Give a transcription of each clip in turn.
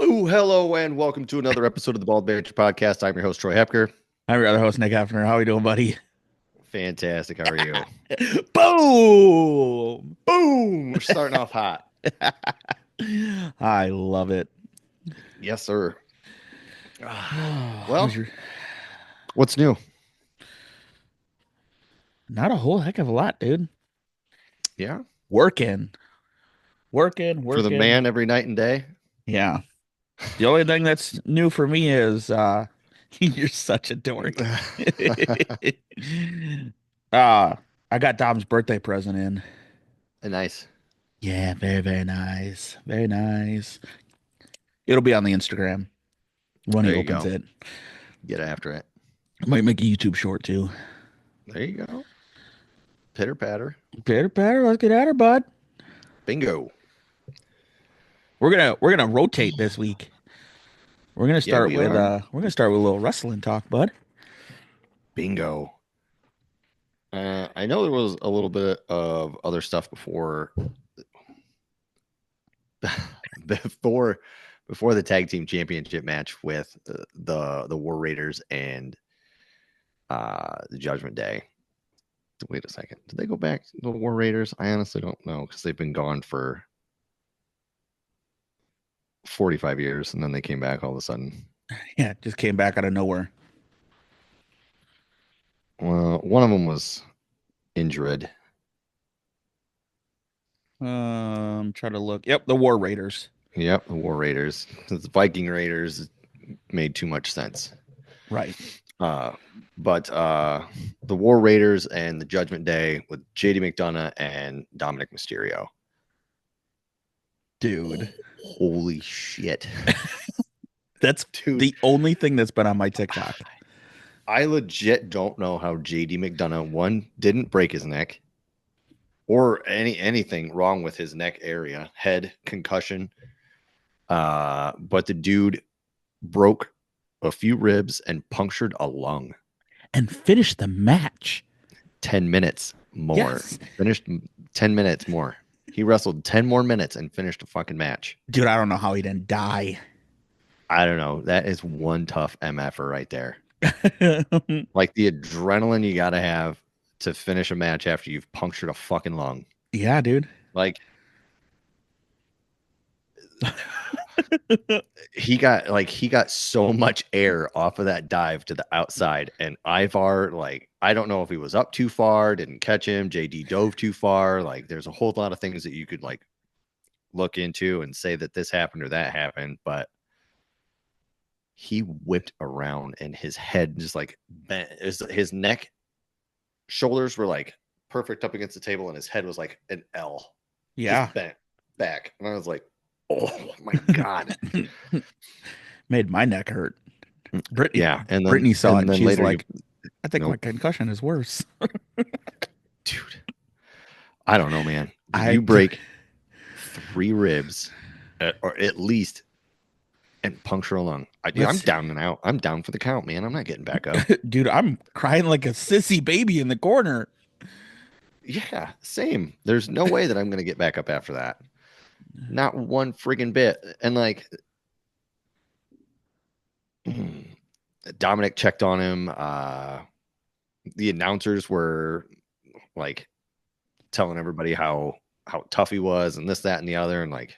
Ooh, hello, and welcome to another episode of the Bald Banter Podcast. I'm your host, Troy Hepker. I'm your other host, Nick Heffner. How are you doing, buddy? Fantastic. How are you? Boom! Boom! We're starting off hot. I love it. Yes, sir. How's Well, your? what's new? Not a whole heck of a lot, dude. Yeah. Working, working, For the working. man every night and day. Yeah. The only thing that's new for me is you're such a dork. uh I got Dom's birthday present in. Nice. Yeah, very, very nice. Very nice. It'll be on the Instagram when he There you opens go. it. Get after it. Might make a YouTube short too. There you go. Pitter patter. Pitter patter, let's get at her, bud. Bingo. We're gonna rotate this week. We're gonna Yeah, start we with are. a little wrestling talk, bud. Bingo. I know there was a little bit of other stuff before before the tag team championship match with the War Raiders and the Judgment Day. Wait a second. Did they go back to the War Raiders? I honestly don't know because they've been gone for 45 years and then they came back all of a sudden. Yeah, just came back out of nowhere. Well, one of them was injured. Try to look. Yep, the War Raiders. Yep, the War Raiders. The Viking Raiders made too much sense. Right. Uh, but the War Raiders and the Judgment Day with JD McDonough and Dominic Mysterio. Dude. Holy shit. That's Dude, the only thing that's been on my TikTok. I legit don't know how JD McDonough, one, didn't break his neck or anything wrong with his neck area, head concussion. But the dude broke a few ribs and punctured a lung. And finish the match. 10 minutes more. Yes. Finished 10 minutes more. He wrestled 10 more minutes and finished a fucking match. Dude, I don't know how he didn't die. I don't know. That is one tough MFer right there. Like the adrenaline you got to have to finish a match after you've punctured a fucking lung. Yeah, dude. Like he got so much air off of that dive to the outside, and Ivar, like, I don't know if he was up too far, didn't catch him. JD dove too far. Like, there's a whole lot of things that you could like look into and say that this happened or that happened, but he whipped around and his head just like bent. His neck, shoulders were like perfect up against the table, and his head was like an L, Yeah. just bent back. And I was like, oh my God. Made my neck hurt. Brittany, Yeah. And then Brittany saw it and she's later, like, I think my nope, concussion is worse. dude, I don't know, man. Did I you break 3 ribs or at least and puncture a lung? I'm down and out. I'm down for the count, man. I'm not getting back up. Dude, I'm crying like a sissy baby in the corner. Yeah, same. There's no way that I'm going to get back up after that. Not one friggin' bit. And like, Dominic checked on him. The announcers were like telling everybody how tough he was and this, that, and the other, and like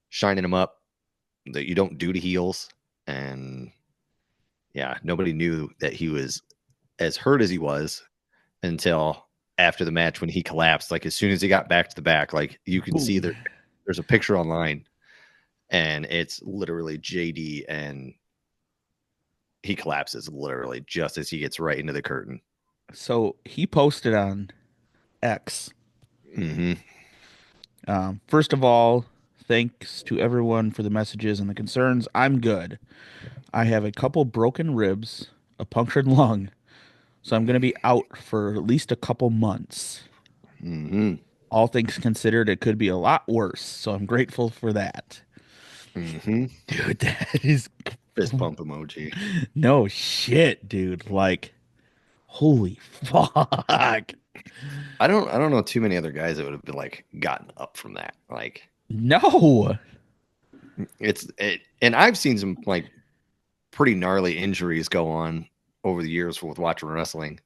shining him up that you don't do to heels. And yeah, nobody knew that he was as hurt as he was until after the match when he collapsed. Like as soon as he got back to the back, like you can see Ooh. there's a picture online and it's literally JD and he collapses literally just as he gets right into the curtain. So he posted on X. Mm-hmm. First of all, thanks to everyone for the messages and the concerns. I'm good. I have a couple broken ribs, a punctured lung, so I'm going to be out for at least a couple months. Mm-hmm. All things considered, it could be a lot worse, so I'm grateful for that. Mm-hmm. Dude, that is Fist bump emoji. no shit, dude. Like, holy fuck. I don't know too many other guys that would have been like gotten up from that. Like, No. and I've seen some like pretty gnarly injuries go on over the years with watching wrestling.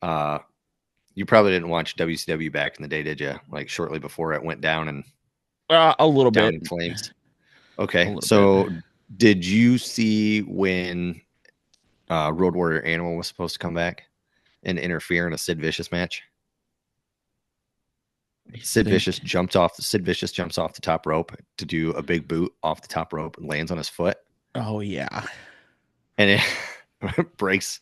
Uh, you probably didn't watch WCW back in the day, did you? Like shortly before it went down and A little down bit, in flames. a Okay, little bit. so did you see when Road Warrior Animal was supposed to come back and interfere in a Sid Vicious match? I think. Sid Vicious jumps off the top rope to do a big boot off the top rope and lands on his foot, Oh yeah. and it breaks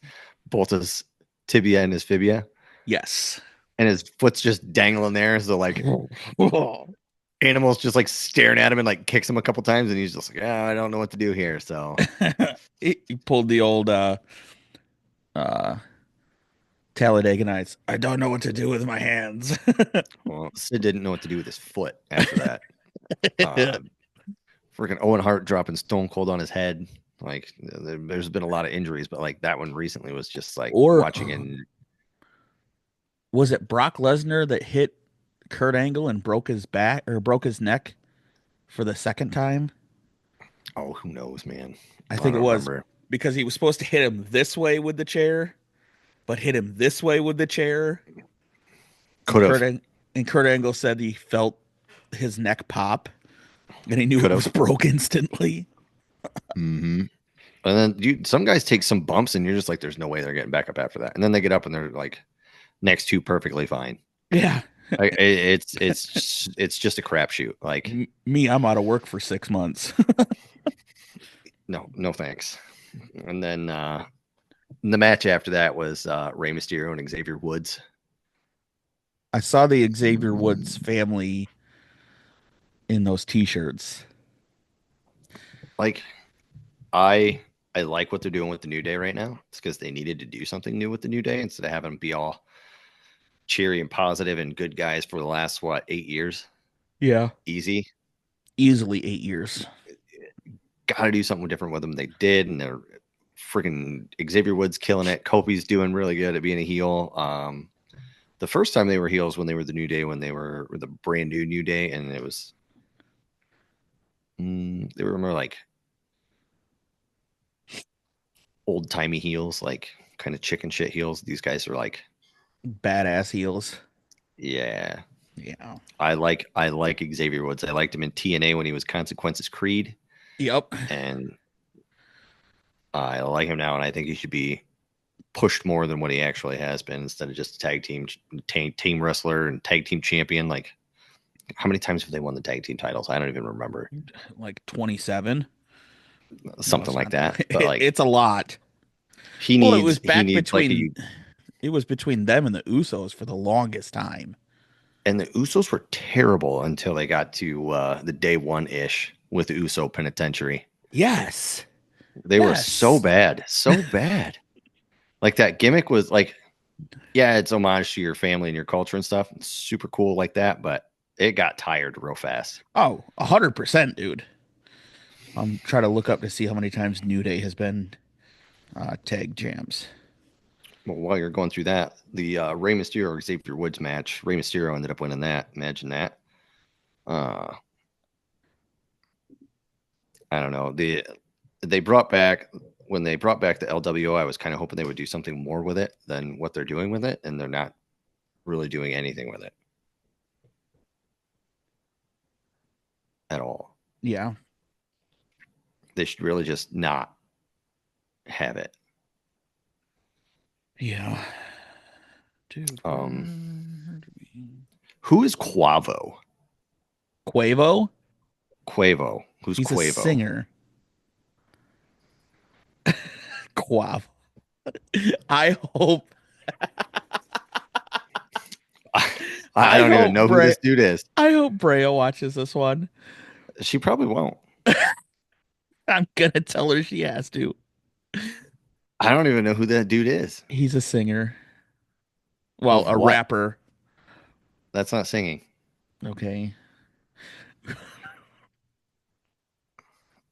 both his tibia and his fibia, Yes. and his foot's just dangling there. So like Animal's just like staring at him and like kicks him a couple times, and he's just like, "Yeah, I don't know what to do here." So, He pulled the old uh Talladega Nights. I don't know what to do with my hands. well, Sid didn't know what to do with his foot after that. Uh, Freaking Owen Hart dropping Stone Cold on his head. Like, there's been a lot of injuries, but like that one recently was just like Or watching in. was it Brock Lesnar that hit Kurt Angle and broke his back or broke his neck for the second time? Oh, who knows, man? I I think it don't was remember. because he was supposed to hit him this way with the chair, but hit him this way with the chair. And Could have, Kurt Angle said he felt his neck pop and he knew could it have. was broke instantly. Mm-hmm. And then some guys take some bumps, and you're just like, there's no way they're getting back up after that. And then they get up and they're like next to perfectly fine. Yeah. It's just a crapshoot. Like, Me, I'm out of work for 6 months. no, no thanks. And then the match after that was Rey Mysterio and Xavier Woods. I saw the Xavier Woods family in those t-shirts. Like, I like what they're doing with the New Day right now. It's because they needed to do something new with the New Day instead of having them be all cheery and positive and good guys for the last 8 years. Yeah. Easy. Easily 8 years. Got to do something different with them. They did, and they're freaking Xavier Woods killing it. Kofi's doing really good at being a heel. The first time they were heels when they were the New Day, when they were the brand new New Day, and it was they were more like old timey heels, like kind of chicken shit heels. These guys are like, Badass heels. yeah, Yeah. I like Xavier Woods. I liked him in TNA when he was Consequences Creed, Yep. and I like him now, and I think he should be pushed more than what he actually has been instead of just a team wrestler and tag team champion. Like, how many times have they won the tag team titles? I don't even remember. Like 27. No, Something it's like not. that. But like, It's a lot. he Well, it was needs he back needs like between a it was between them and the Usos for the longest time. and the Usos were terrible until they got to the day one ish with the Uso Penitentiary. Yes. They were so Yes. bad, so bad. Like that gimmick was like, yeah, it's homage to your family and your culture and stuff. It's super cool like that, but it got tired real fast. Oh, 100%, dude. I'm trying to look up to see how many times New Day has been tag champs. Well, while you're going through that, the Rey Mysterio Xavier Woods match, Rey Mysterio ended up winning that. Imagine that. Uh, I don't know. They brought back when they brought back the LWO. I was kind of hoping they would do something more with it than what they're doing with it, and they're not really doing anything with it at all. Yeah. They should really just not have it. Yeah. Dude. Who is Quavo? Quavo? Quavo. Who's He's a Quavo? singer. Quavo. I hope I I don't even hope know who Bray this dude is. I hope Brea watches this one. She probably won't. I'm gonna tell her she has to. I don't even know who that dude is. He's a singer. Well, Of a what? rapper. That's not singing. Okay.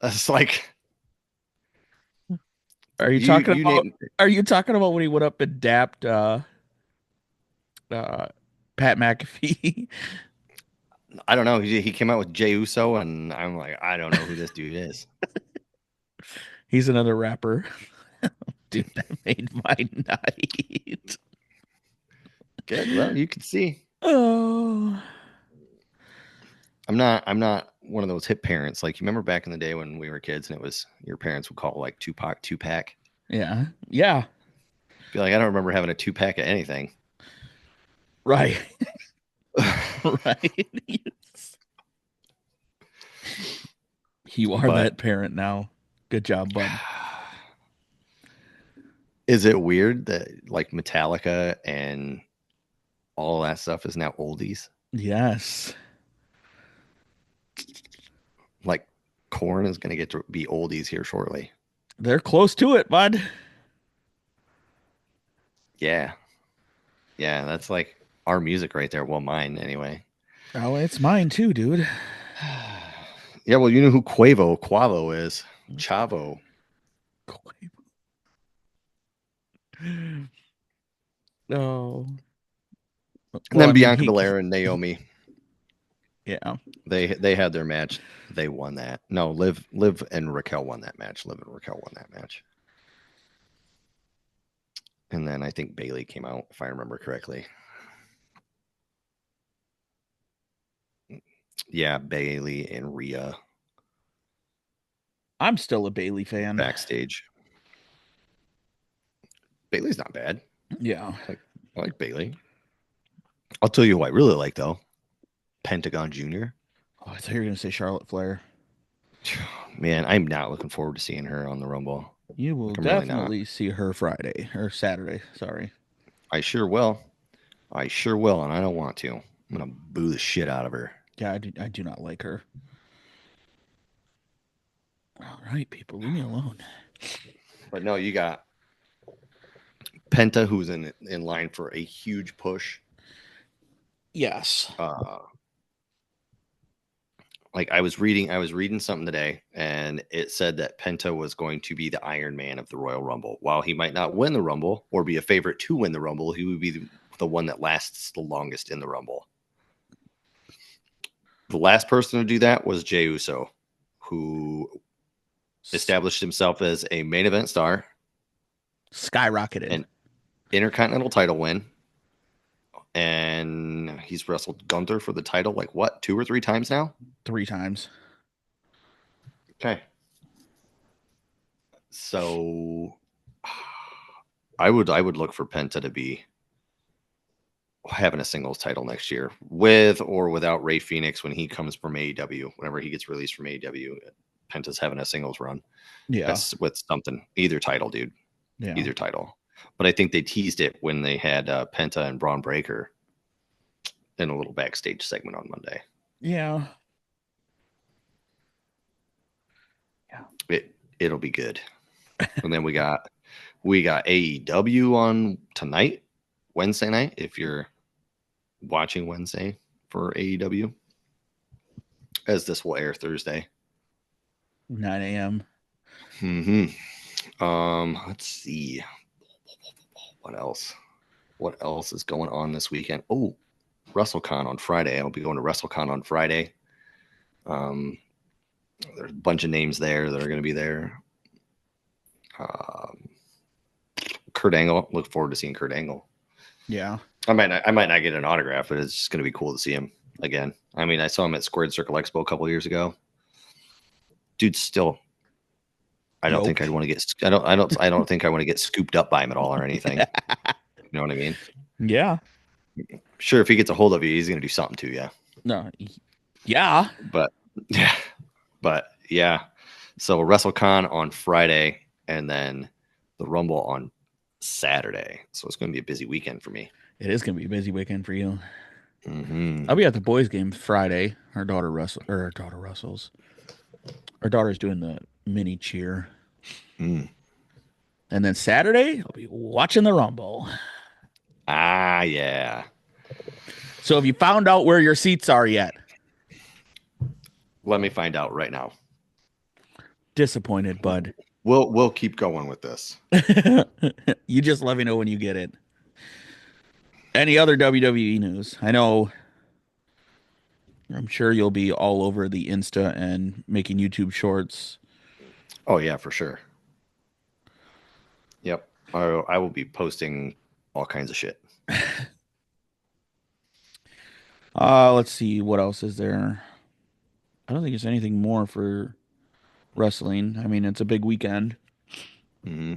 That's like Are you you talking you about name are you talking about when he went up and dapped uh Pat McAfee? I don't know. He came out with Jey Uso, and I'm like, I don't know who this dude is. He's another rapper. Dude, that made my night. Good. Well, you can see. Oh, I'm not one of those hip parents. Like you remember back in the day when we were kids, and it was your parents would call like Tupac 2-pack. yeah. Yeah. Be like, I don't remember having a 2-pack of anything. Right. Right. Yes. You are But that parent now. Good job, bud. is it weird that like Metallica and all that stuff is now oldies? Yes. Like Corn is going to get to be oldies here shortly. They're close to it, bud. Yeah. Yeah. That's like our music right there. Well, mine anyway. Oh, it's mine too, dude. Yeah. Well, you know who Quavo is. Chavo. No. And Well, I then mean, Bianca Belair and Naomi. yeah. They had their match. They won that. No, Liv and Raquel won that match. Liv and Raquel won that match. And then I think Bailey came out, if I remember correctly. Yeah, Bailey and Rhea I'm still a Bailey fan. backstage. Bailey's not bad. Yeah. I like Bailey. I'll tell you who I really like though. Pentagon Jr. Oh, I thought you were gonna say Charlotte Flair. Man, I'm not looking forward to seeing her on the Rumble. You will Like I'm really not. definitely see her Friday or Saturday. Sorry. I sure will. I sure will, and I don't want to. I'm gonna boo the shit out of her. Yeah, I do not like her. All right, people, leave me alone. But no, you got Penta, who's in line for a huge push. Yes. Like I was reading something today, and it said that Penta was going to be the Iron Man of the Royal Rumble. While he might not win the Rumble or be a favorite to win the Rumble, he would be the one that lasts the longest in the Rumble. The last person to do that was Jey Uso, who established himself as a main event star, Skyrocketed. an Intercontinental title win, and he's wrestled Gunther for the title like what, 2 or 3 times now? 3 times. Okay. So I would look for Penta to be having a singles title next year with or without Ray Phoenix when he comes from AEW. Whenever he gets released from AEW, Penta's having a singles run. Yeah. That's with something. Either title, dude. Yeah. Either title. But I think they teased it when they had Penta and Braun Breaker in a little backstage segment on Monday. Yeah. It'll be good. And then we got AEW on tonight, Wednesday night, if you're watching Wednesday for AEW, as this will air Thursday. 9 a.m. Let's see. What else? What else is going on this weekend? Oh, WrestleCon on Friday. I'll be going to WrestleCon on Friday. There's a bunch of names there that are going to be there. Kurt Angle. Look forward to seeing Kurt Angle. Yeah. I might not get an autograph, but it's just going to be cool to see him again. I mean, I saw him at Squared Circle Expo a couple years ago. Dude, still, I don't think I'd want to get. I don't think I want to get scooped up by him at all or anything. You know what I mean? Yeah. Sure, if he gets a hold of you, he's going to do something to you. No. Yeah. But yeah. So WrestleCon on Friday, and then the Rumble on Saturday. So it's going to be a busy weekend for me. It is going to be a busy weekend for you. Mm-hmm. I'll be at the boys' game Friday. Our daughter wrestles. Our daughter's doing the mini cheer. And then Saturday, I'll be watching the Rumble. Ah, yeah. So have you found out where your seats are yet? Let me find out right now. Disappointed, bud. We'll keep going with this. You just let me know when you get it. Any other WWE news? I know I'm sure you'll be all over the Insta and making YouTube shorts. Oh yeah, for sure. Yep. I will be posting all kinds of shit. Let's see what else is there. I don't think there's anything more for wrestling. I mean, it's a big weekend. Hmm.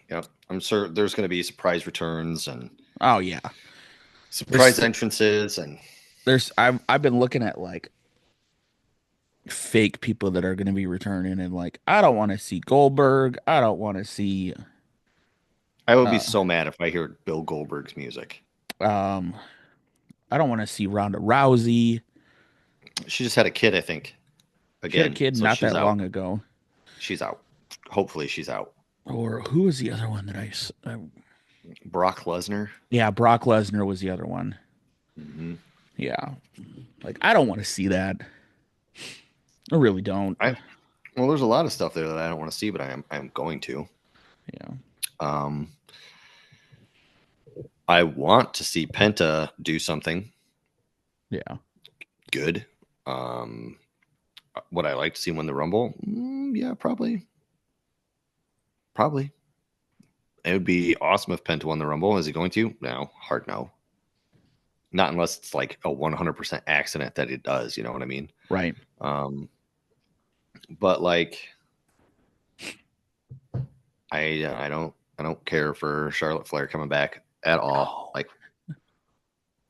Yep. I'm sure there's going to be surprise returns and Oh yeah. surprise There's entrances and I've been looking at like fake people that are going to be returning and like I don't want to see Goldberg. I don't want to see I will be uh so mad if I hear Bill Goldberg's music. um I don't want to see Ronda Rousey. She just had a kid, I think, She had a again. kid So not she's that out. long ago. She's out. Hopefully she's out. Or who was the other one that Brock Lesnar. yeah, Brock Lesnar was the other one. Hmm. Yeah. Like I don't want to see that. I really don't. I Well, there's a lot of stuff there that I don't want to see, but I'm going to. Yeah. Um, I want to see Penta do something Yeah. good. Um, would I like to see him win the Rumble? Yeah, probably. Probably. It would be awesome if Penta won the Rumble. Is he going to? No, hard no. Not unless it's like a 100% accident that it does. You know what I mean? Right. Um, but like, I don't care for Charlotte Flair coming back at all. No. Like, Be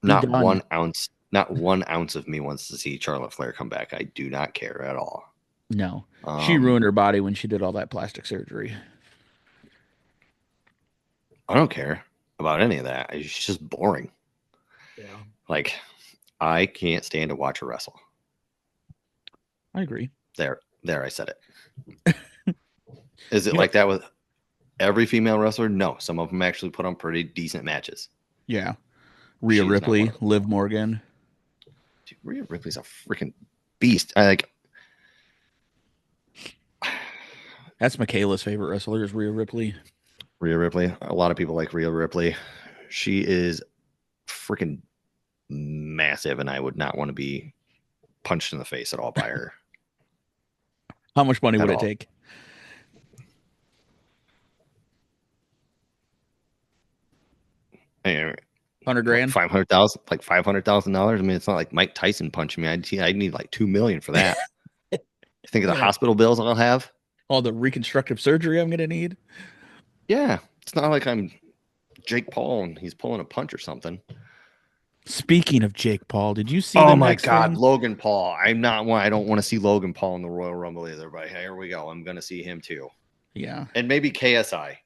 not done. 1 ounce, not 1 ounce of me wants to see Charlotte Flair come back. I do not care at all. No. She Um, ruined her body when she did all that plastic surgery. I don't care about any of that. It's just boring. Yeah. Like, I can't stand to watch her wrestle. I agree. There, I said it. Is it You know, like that with every female wrestler? No, some of them actually put on pretty decent matches. yeah. Rhea She's not one Ripley, of them. Liv Morgan. Dude, Rhea Ripley's a freaking beast. I like. That's Michaela's favorite wrestler is Rhea Ripley. Rhea Ripley. A lot of people like Rhea Ripley. She is freaking massive, and I would not want to be punched in the face at all by her How much money at would it all. take? 100 What, grand? 500,000? Like $500,000? I mean, it's not like Mike Tyson punching me. I'd need like 2 million for that. You think of the Yeah. hospital bills I'll have? All the reconstructive surgery I'm gonna need. Yeah, it's not like I'm Jake Paul and he's pulling a punch or something. Speaking of Jake Paul, did you see the Oh my next God, thing? Logan Paul! I don't want to see Logan Paul in the Royal Rumble either. But here we go. I'm going to see him too, Yeah. and maybe KSI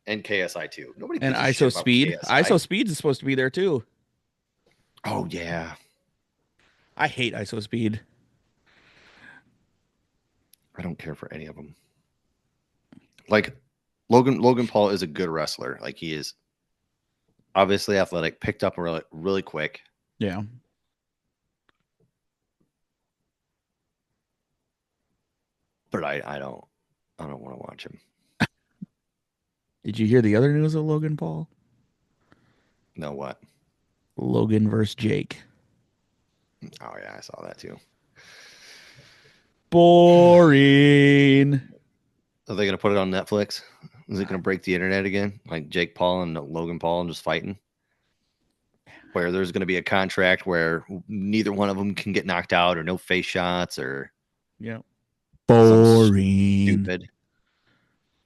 too. Nobody And gives a shit ISO about Speed. ISO KSI. Speed is supposed to be there too. Oh yeah, I hate ISO Speed. I don't care for any of them. Like Logan Paul is a good wrestler. Like he is obviously athletic, picked up really quick. Yeah. But I don't want to watch him. Did you hear the other news of Logan Paul? Know what? Logan versus Jake. Oh yeah, I saw that too. Boring. Are they gonna put it on Netflix? Is it gonna break the internet again? Like Jake Paul and Logan Paul and just fighting? Where there's gonna be a contract where neither one of them can get knocked out or no face shots or Yeah. some Boring. stupid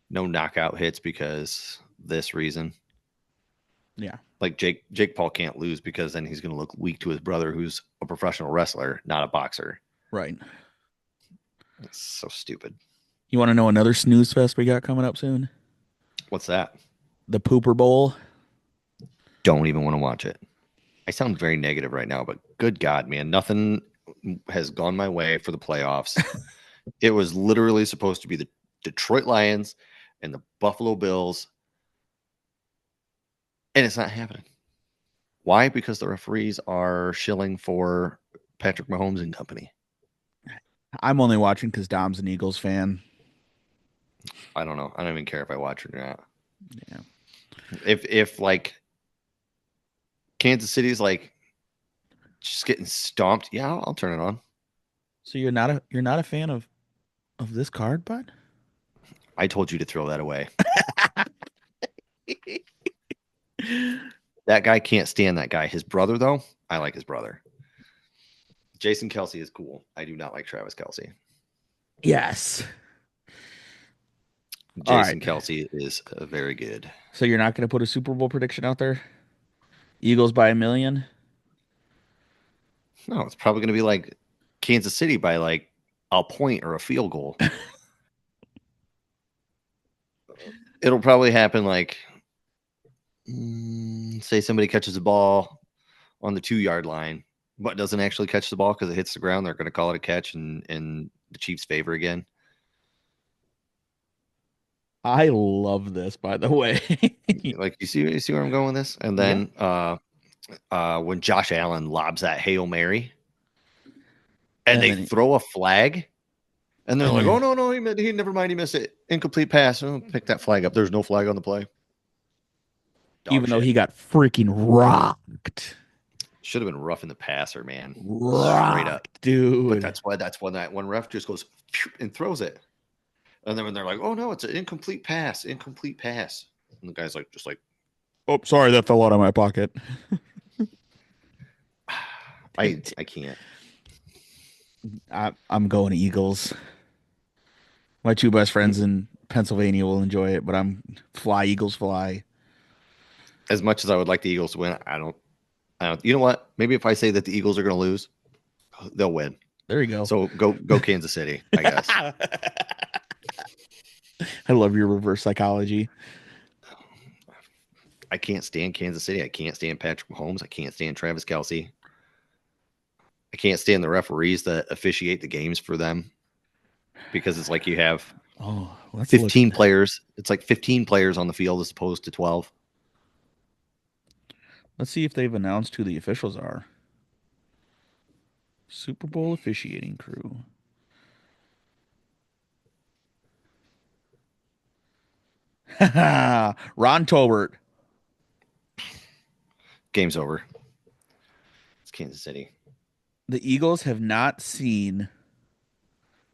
no knockout hits because this reason. Yeah. Like Jake Paul can't lose because then he's gonna look weak to his brother who's a professional wrestler, not a boxer. Right. It's so stupid. You want to know another snooze fest we got coming up soon? What's that? The Pooper Bowl. Don't even want to watch it. I sound very negative right now, but good God, man, nothing has gone my way for the playoffs. It was literally supposed to be the Detroit Lions and the Buffalo Bills, and it's not happening. Why? Because the referees are shilling for Patrick Mahomes and company. I'm only watching because Dom's an Eagles fan. I don't know. I don't even care if I watch it or not. Yeah. If like Kansas City's like just getting stomped. Yeah, I'll turn it on. So you're not a fan of this card, bud? I told you to throw that away. That guy can't stand that guy. His brother, though, I like his brother. Jason Kelsey is cool. I do not like Travis Kelsey. Yes. All right. Jason Kelsey is very good. So you're not going to put a Super Bowl prediction out there? Eagles by 1 million? No, it's probably going to be like Kansas City by like a point or a field goal. It'll probably happen like, say somebody catches a ball on the 2 yard line, but doesn't actually catch the ball because it hits the ground. They're going to call it a catch in the Chiefs' favor again. I love this, by the way. Like you see where I'm going with this? And Yeah. then when Josh Allen lobs that Hail Mary and And they then throw a flag and they're and like, oh then no, he never mind, he missed it. Incomplete pass. Oh, pick that flag up. There's no flag on the play. Dog even though shit. he got freaking rocked. Should have been rough in the passer, man. Straight up. Rocked, But dude. that's when that one ref just goes and throws it. And then when they're like, oh no, it's an incomplete pass. And the guy's like, just like, Oh, sorry, that fell out of my pocket. I can't. I'm going to Eagles. My two best friends in Pennsylvania will enjoy it, but I'm fly Eagles fly. As much as I would like the Eagles to win, I don't. You know what? Maybe if I say that the Eagles are going to lose, they'll win. There you go. So go Kansas City, I guess. I love your reverse psychology. I can't stand Kansas City. I can't stand Patrick Mahomes. I can't stand Travis Kelsey. I can't stand the referees that officiate the games for them because it's like you have Oh, let's look. 15 players. It's like 15 players on the field as opposed to 12. Let's see if they've announced who the officials are. Super Bowl officiating crew. Ron Tolbert. Game's over. It's Kansas City. The Eagles have not seen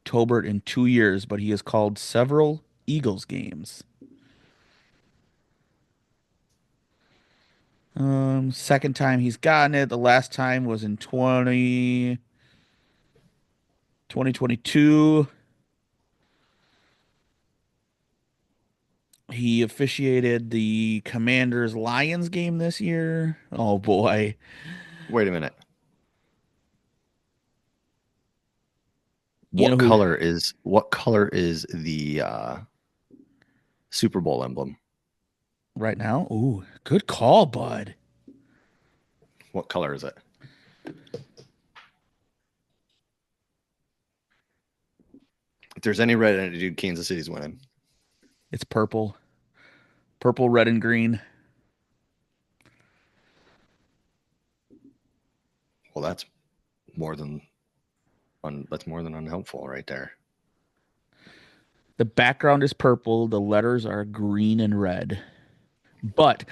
Tolbert in 2 years, but he has called several Eagles games. Second time he's gotten it. The last time was in 2022. He officiated the Commanders Lions game this year. Oh boy. Wait a minute. You know What who color is the Super Bowl emblem? right now? Ooh, good call, bud. What color is it? If there's any red in it, dude, Kansas City's winning. It's purple. Purple, red, and green. Well, that's more than unhelpful right there. The background is purple. The letters are green and red. But,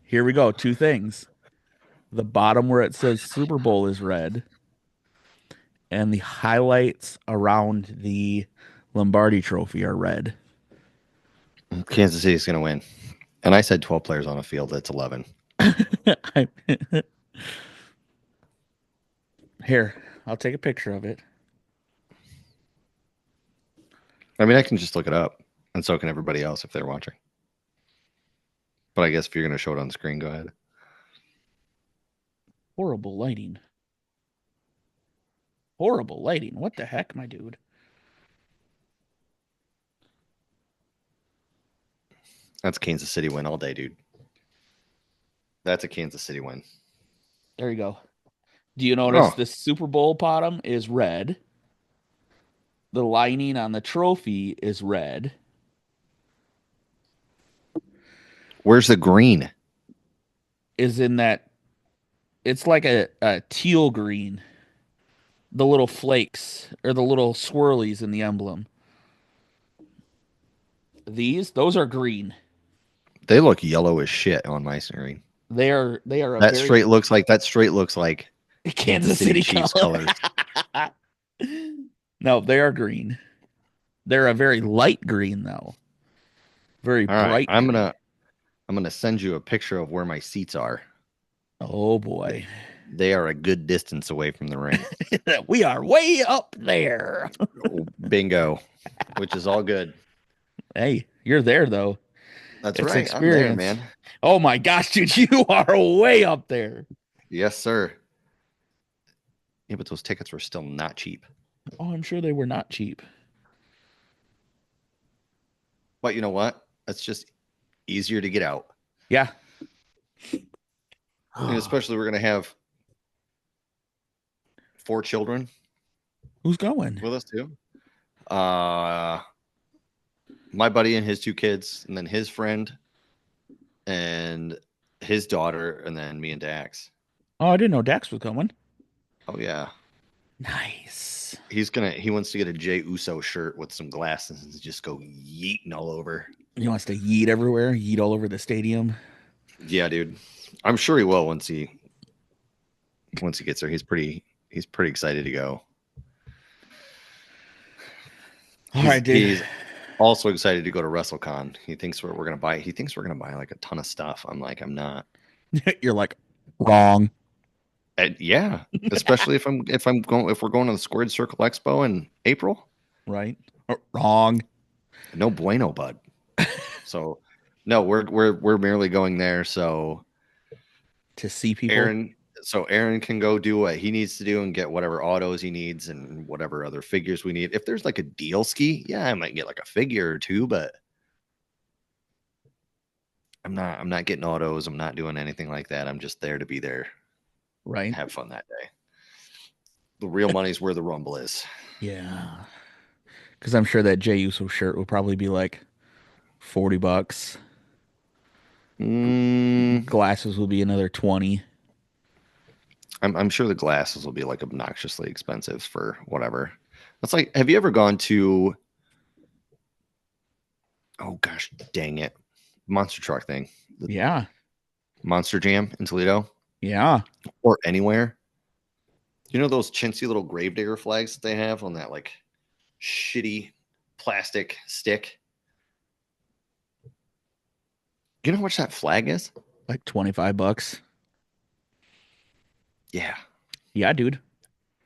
here we go. Two things. The bottom where it says Super Bowl is red, and the highlights around the Lombardi trophy are red. Kansas City's going to win. And I said 12 players on a field. That's 11. Here, I'll take a picture of it. I mean, I can just look it up, and so can everybody else if they're watching. But I guess if you're going to show it on the screen, go ahead. Horrible lighting. Horrible lighting. What the heck, my dude? That's a Kansas City win all day, dude. That's a Kansas City win. There you go. Do you notice the Super Bowl bottom is red? The lining on the trophy is red. Where's the green? Is in that it's like a teal green. The little flakes or the little swirlies in the emblem. Those are green. They look yellow as shit on my screen. They are a That very straight looks like Kansas Kansas City City Chiefs color. colors. No, they are green. They're a very light green though. Very All right, bright green. I'm gonna send you a picture of where my seats are. Oh boy. They are a good distance away from the ring. We are way up there. Oh, bingo, which is all good. Hey, you're there though. That's It's right. I'm there, experience. man. Oh my gosh, dude, you are way up there. Yes, sir. Yeah, but those tickets were still not cheap. Oh, I'm sure they were not cheap. But you know what? That's just easier to get out. Yeah. And especially we're gonna have 4 children Who's going? with us too. Uh my buddy and his 2 kids, and then his friend and his daughter, and then me and Dax. Oh, I didn't know Dax was coming. Oh yeah. Nice. He wants to get a Jay Uso shirt with some glasses and just go yeeting all over. He wants to yeet everywhere, yeet all over the stadium. Yeah, dude. I'm sure he will once he gets there. He's pretty excited to go. All right, dude. He's also excited to go to WrestleCon. He thinks we're gonna buy. He thinks we're gonna buy like a ton of stuff. I'm like, I'm not. You're like wrong. And yeah, especially if we're going to the Squared Circle Expo in April. Right? Wrong. No bueno, bud. So, no, we're merely going there so To see people. Aaron can go do what he needs to do and get whatever autos he needs and whatever other figures we need. If there's like a deal ski, yeah, I might get like a figure or two, but I'm not getting autos. I'm not doing anything like that. I'm just there to be there, Right? have fun that day. The real money's where the Rumble is. Yeah. Because I'm sure that Jay Uso shirt will probably be like $40. Mm, Glasses will be another 20. I'm sure the glasses will be like obnoxiously expensive for whatever. It's like, have you ever gone to, oh gosh, dang it, monster truck thing, the Yeah. Monster Jam in Toledo Yeah. or anywhere? You know those chintzy little gravedigger flags that they have on that like shitty plastic stick? You know how much that flag is? Like $25. Yeah. Yeah, dude.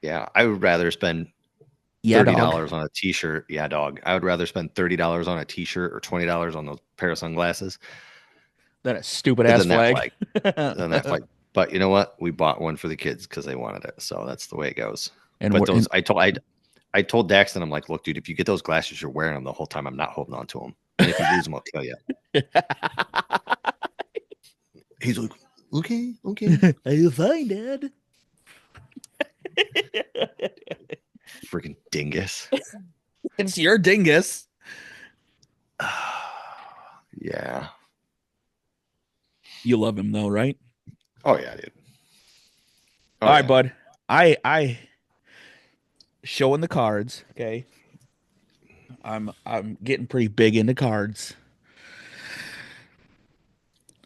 Yeah. I would rather spend Yeah, dog. $30 on a t-shirt. Yeah, dog. I would rather spend $30 on a t-shirt or $20 on those pair of sunglasses That a stupid ass than that flag. flag. Than that flag. But you know what? We bought one for the kids because they wanted it. So that's the way it goes. And But we're those, I told Daxton, I'm like, look, dude, if you get those glasses, you're wearing them the whole time. I'm not holding on to them. And if you lose them, I'll kill you. He's like, okay. Are you fine, Dad? Freaking dingus. It's your dingus. Yeah. You love him though, right? Oh yeah, dude. Oh, All right, yeah. bud. I showing the cards, okay? I'm getting pretty big into cards.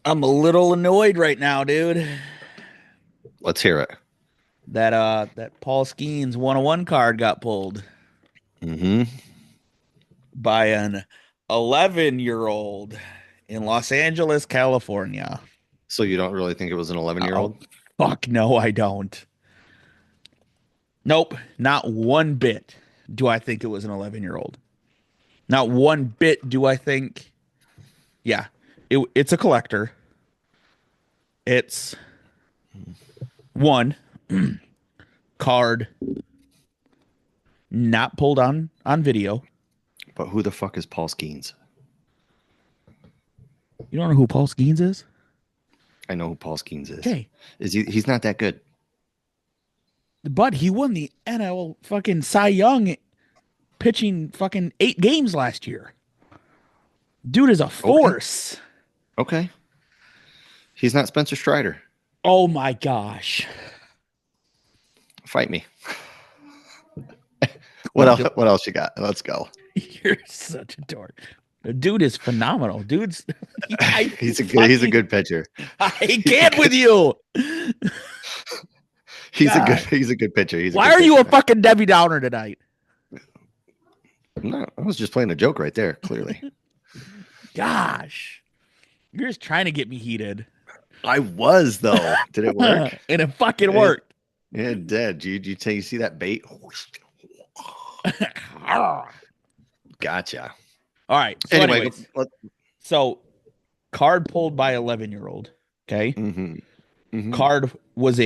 I'm a little annoyed right now, dude. Let's hear it. That Paul Skeens 101 card got pulled Mm-hmm. by an 11-year-old in Los Angeles, California. So you don't really think it was an 11-year-old? Oh, fuck no, I don't. Nope, not one bit do I think it was an 11-year-old. Not one bit do I think. Yeah, it's a collector. It's one card not pulled on video. But who the fuck is Paul Skeens? You don't know who Paul Skeens is? I know who Paul Skeens is. Okay. He's not that good. But he won the NL fucking Cy Young pitching fucking 8 games last year. Dude is a force. Okay. He's not Spencer Strider. Oh my gosh. Fight me. What else you got? Let's go. You're such a dork. The dude is phenomenal. Dude's I He's a fucking good pitcher. I He's a can't with good you. God, he's a good pitcher. He's a why good are you pitcher, a man. fucking Debbie Downer tonight? No, I was just playing a joke right there, clearly. Gosh, you're just trying to get me heated, I was though. Did it and work? it fucking It worked. it did. You see that bait? All Gotcha. right. So, Anyway, anyways, so card pulled by 11-year-old. Okay, mm-hmm, mm-hmm. card was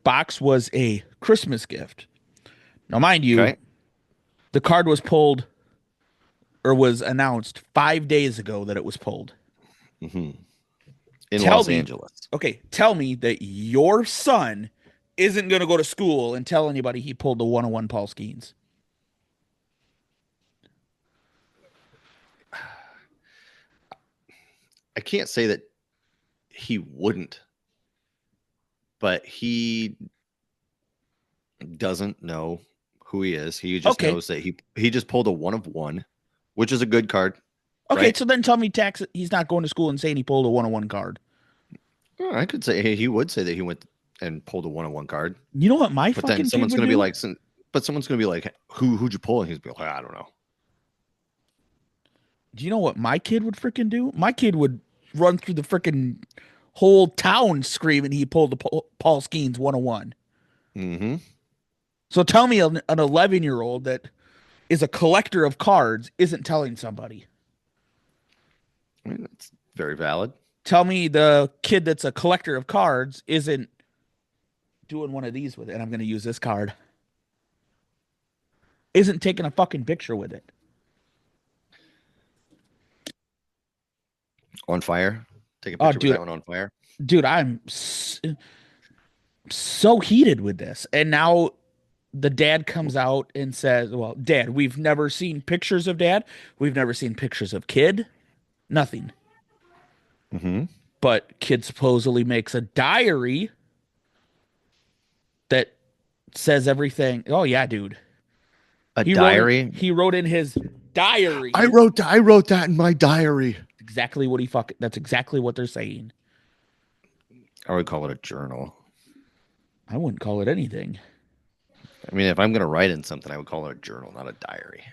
box was a Christmas gift. Now, mind you, Okay. the card was pulled or was announced 5 days ago that it was pulled. Mm-hmm. In Tell Los me, Angeles. okay, tell me that your son isn't going to go to school and tell anybody he pulled the 101 Paul Skeens. I can't say that he wouldn't, but he doesn't know who he is. He just Okay, knows that he just pulled a 1 of 1, which is a good card, okay, right? so then tell me he's not going to school and saying he pulled a 101 card. Well, I could say he would say that he went and pulled a 1 of 1 card, You know what my but then fucking kid someone's would going to be do? like, someone's going to be like, who'd you pull? And he's be like, I don't know. Do you know what my kid would freaking do? My kid would run through the freaking whole town screaming he pulled the Paul Skeens 101. Mm-hmm. So tell me an 11-year-old that is a collector of cards isn't telling somebody. I mean, that's very valid. Tell me the kid that's a collector of cards isn't doing one of these with it. And I'm going to use this card. Isn't taking a fucking picture with it. On fire. Take a Oh, picture with that one on fire. dude, I'm so heated with this. And now the dad comes out and says, well, Dad, we've never seen pictures of Dad. We've never seen pictures of kid. Nothing. Mm-hmm. But kid supposedly makes a diary that says everything. Oh yeah, dude. A He wrote it. diary. He wrote in his diary I wrote that in my diary. exactly what he fuck. That's exactly what they're saying. I would call it a journal. I wouldn't call it anything. I mean, if I'm going to write in something, I would call it a journal, not a diary.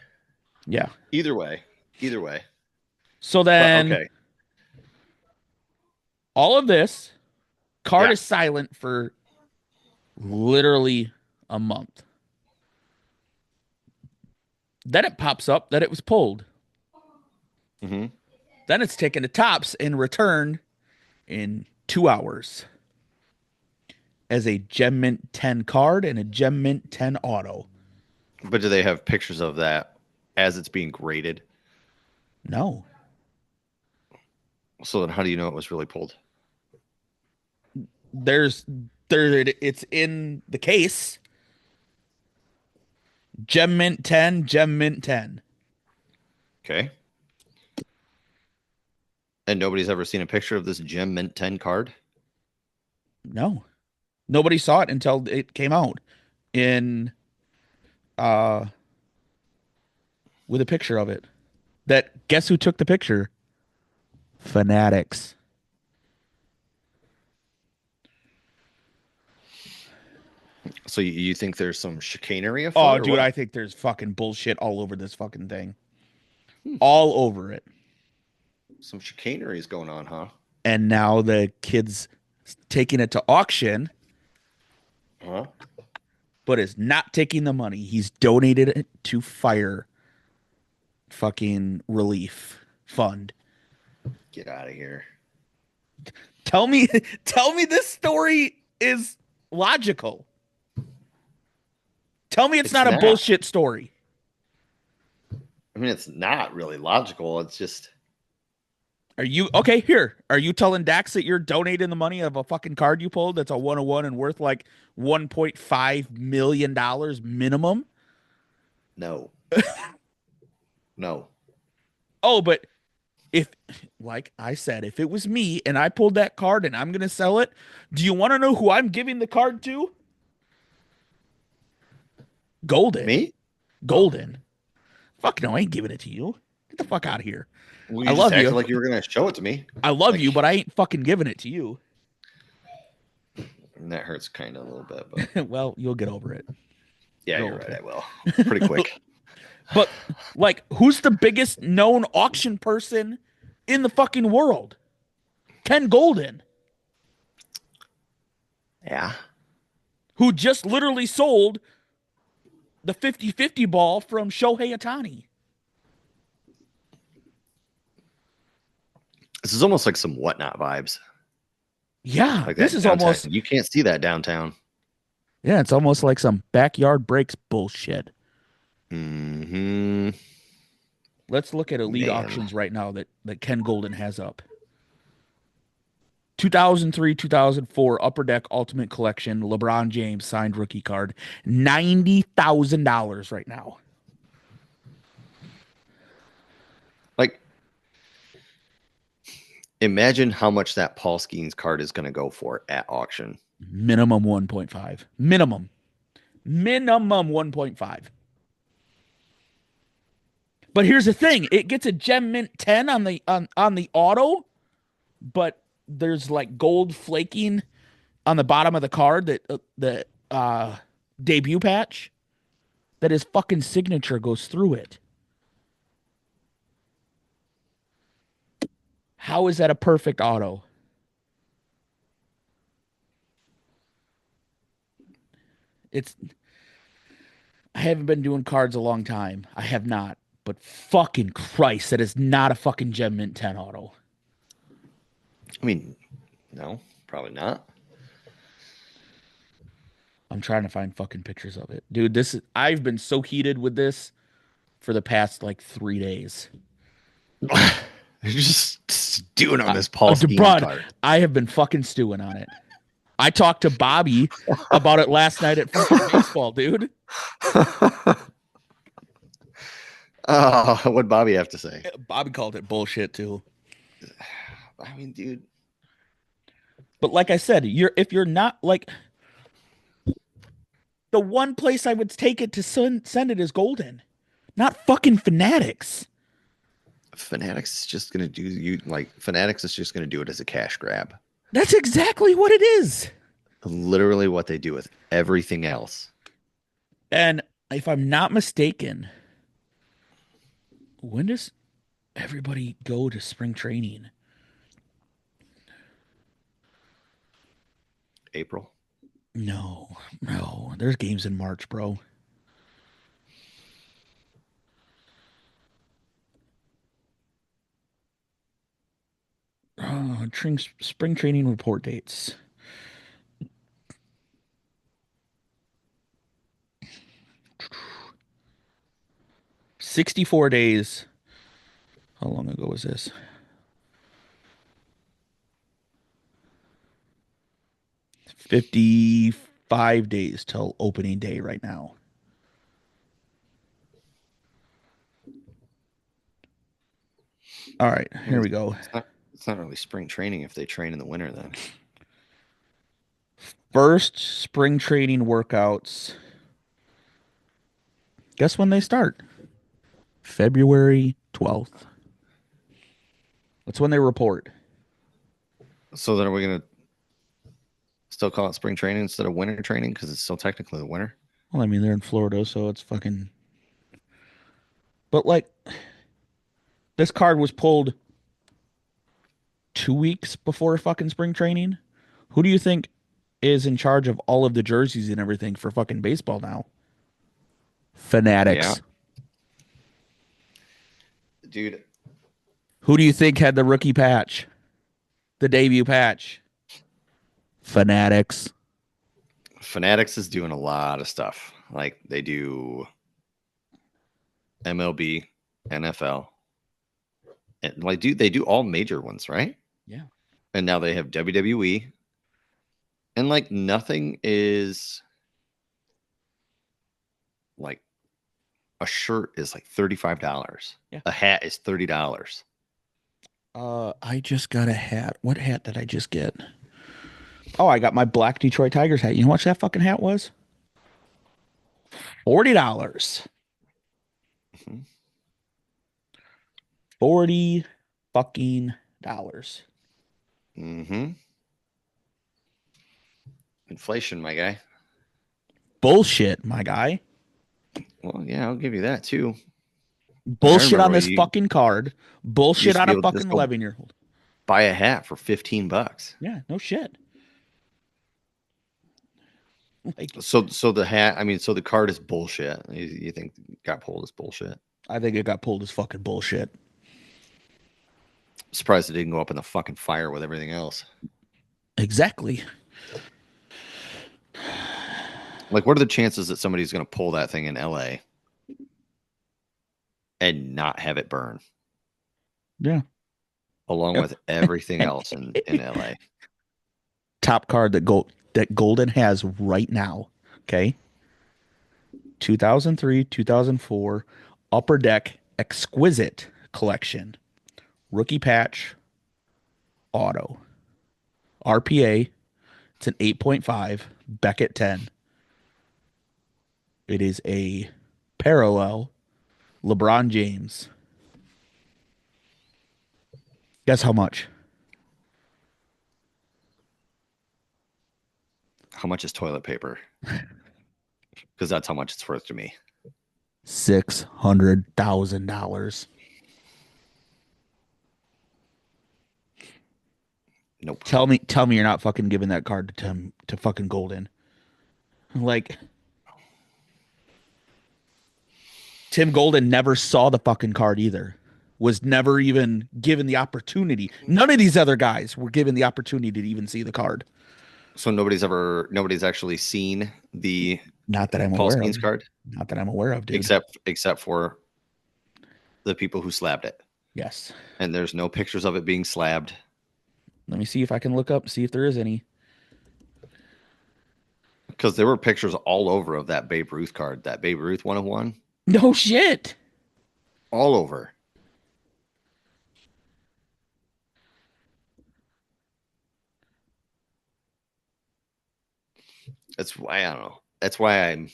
Yeah. Either way. So But then okay. all of this card Yeah. is silent for literally a month. Then it pops up that it was pulled. Mm-hmm. Then it's taken to Tops and returned in 2 hours as a Gem Mint 10 card and a Gem Mint 10 auto. But do they have pictures of that as it's being graded? No. So then how do you know it was really pulled? It's in the case. Gem Mint 10, Gem Mint 10. Okay. And nobody's ever seen a picture of this Gem Mint 10 card? No. Nobody saw it until it came out in uh with a picture of it. That guess who took the picture? Fanatics. So you think there's some chicanery afoot? Oh, or dude, what? I think there's fucking bullshit all over this fucking thing. All over it. Some chicanery is going on, huh? And now the kid's taking it to auction, Huh? but is not taking the money. He's donated it to fire fucking relief fund. Get out of here. Tell me this story is logical. Tell me it's not a bullshit story. I mean, it's not really logical. It's just. Are you okay? Here, are you telling Dax that you're donating the money of a fucking card you pulled that's a 101 and worth like $1.5 million minimum? No. No. Oh, but if, like I said, if it was me and I pulled that card and I'm going to sell it, do you want to know who I'm giving the card to? Golden. Me? Golden. Fuck no, I ain't giving it to you. Get the fuck out of here. Well, I you just love acted you. like you were gonna show it to me. I love you, Like, but I ain't fucking giving it to you. and that hurts kind of a little bit, but Well, you'll get over it. yeah, Go you're right. over I will pretty it. quick. But like, who's the biggest known auction person in the fucking world? Ken Golden, Yeah. who just literally sold the 50-50 ball from Shohei Ohtani. This is almost like some whatnot vibes. Yeah, Like this that is downtown. almost, You can't see that downtown. yeah, it's almost like some backyard breaks bullshit. Hmm. Let's look at elite Man. auctions right now that Ken Golden has up. 2003, 2004 Upper Deck Ultimate Collection LeBron James signed rookie card, $90,000 right now. Like, imagine how much that Paul Skeens card is going to go for at auction. Minimum 1.5. Minimum. Minimum 1.5. But here's the thing, it gets a gem mint 10 on the auto, but there's like gold flaking on the bottom of the card that the debut patch that his fucking signature goes through it. How is that a perfect auto? It's I haven't been doing cards a long time. I have not. But fucking Christ, that is not a fucking gem mint 10 auto. I mean, no, probably not. I'm trying to find fucking pictures of it. Dude, I've been so heated with this for the past like 3 days. You're just stewing on I, this Paul Skeens Brad, card. I have been fucking stewing on it. I talked to Bobby about it last night at fucking baseball, dude. What'd Bobby have to say? Bobby called it bullshit too. I mean, dude. But like I said, if you're not like the one place I would take it to send it is Golden, not fucking Fanatics. Fanatics is just gonna do you like Fanatics is just gonna do it as a cash grab. That's exactly what it is. Literally what they do with everything else. And if I'm not mistaken, when does everybody go to spring training? April. No, no. There's games in March, bro. Spring training report dates. $64 days. How long ago was this? 55 days till opening day right now. All right, here we go. It's not really spring training if they train in the winter then. First spring training workouts. Guess when they start? February 12th. That's when they report. So then are we gonna still call it spring training instead of winter training because it's still technically the winter? Well, I mean, they're in Florida, so it's fucking. But like, this card was pulled 2 weeks before fucking spring training. Who do you think is in charge of all of the jerseys and everything for fucking baseball now? Yeah. Fanatics. Dude. Who do you think had the rookie patch? The debut patch? Fanatics. Fanatics is doing a lot of stuff. Like they do MLB, NFL. And like dude, they do all major ones, right? Yeah. And now they have WWE. And like nothing is like a shirt is like $35. Yeah. A hat is $30. I just got a hat. What hat did I just get? Oh, I got my black Detroit Tigers hat. You know what that fucking hat was? $40. Mhm. 40 fucking dollars. Mm-hmm. Inflation, my guy. Bullshit, my guy. Well, yeah, I'll give you that too. Like I Bullshit remember on when this you fucking card. Bullshit used to on be a able to just fucking go 11-year-old. buy a hat for $15. Yeah, no shit. Like, So the hat, I mean, so the card is bullshit. You think got pulled is bullshit? I think it got pulled as fucking bullshit. Surprised it didn't go up in the fucking fire with everything else. Exactly. Like, what are the chances that somebody's going to pull that thing in LA and not have it burn Yeah. along with everything And else in LA? top card that Golden has right now. Okay. 2003, 2004 Upper Deck Exquisite Collection. Rookie patch auto. RPA, it's an 8.5, Beckett 10. It is a parallel LeBron James. Guess how much? How much is toilet paper? Because that's how much it's worth to me. $600,000. Nope. Tell me you're not fucking giving that card to to fucking Golden. Like Tim Golden never saw the fucking card either. Was never even given the opportunity. None of these other guys were given the opportunity to even see the card. So nobody's actually seen the Not that I'm Paul aware of. Skeens card Not that I'm aware of, dude. except for the people who slabbed it. Yes. And there's no pictures of it being slabbed Let me see if I can look up, see if there is any. because there were pictures all over of that Babe Ruth card, that Babe Ruth 101, No shit. all over. That's why I don't know. That's why I'm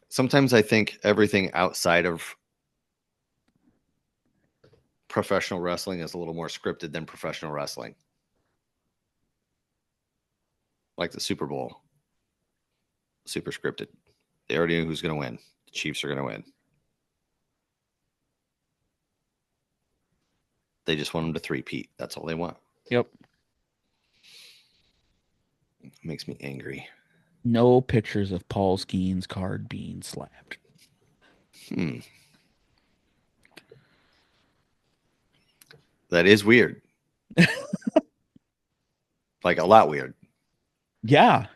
sometimes I think everything outside of professional wrestling is a little more scripted than professional wrestling. Like the Super Bowl, super scripted. They already knew who's going to win. The Chiefs are going to win. They just want them to three-peat. That's all they want. Yep. It makes me angry. No pictures of Paul Skeens' card being slapped. Hmm. That is weird. Like a lot weird. Yeah.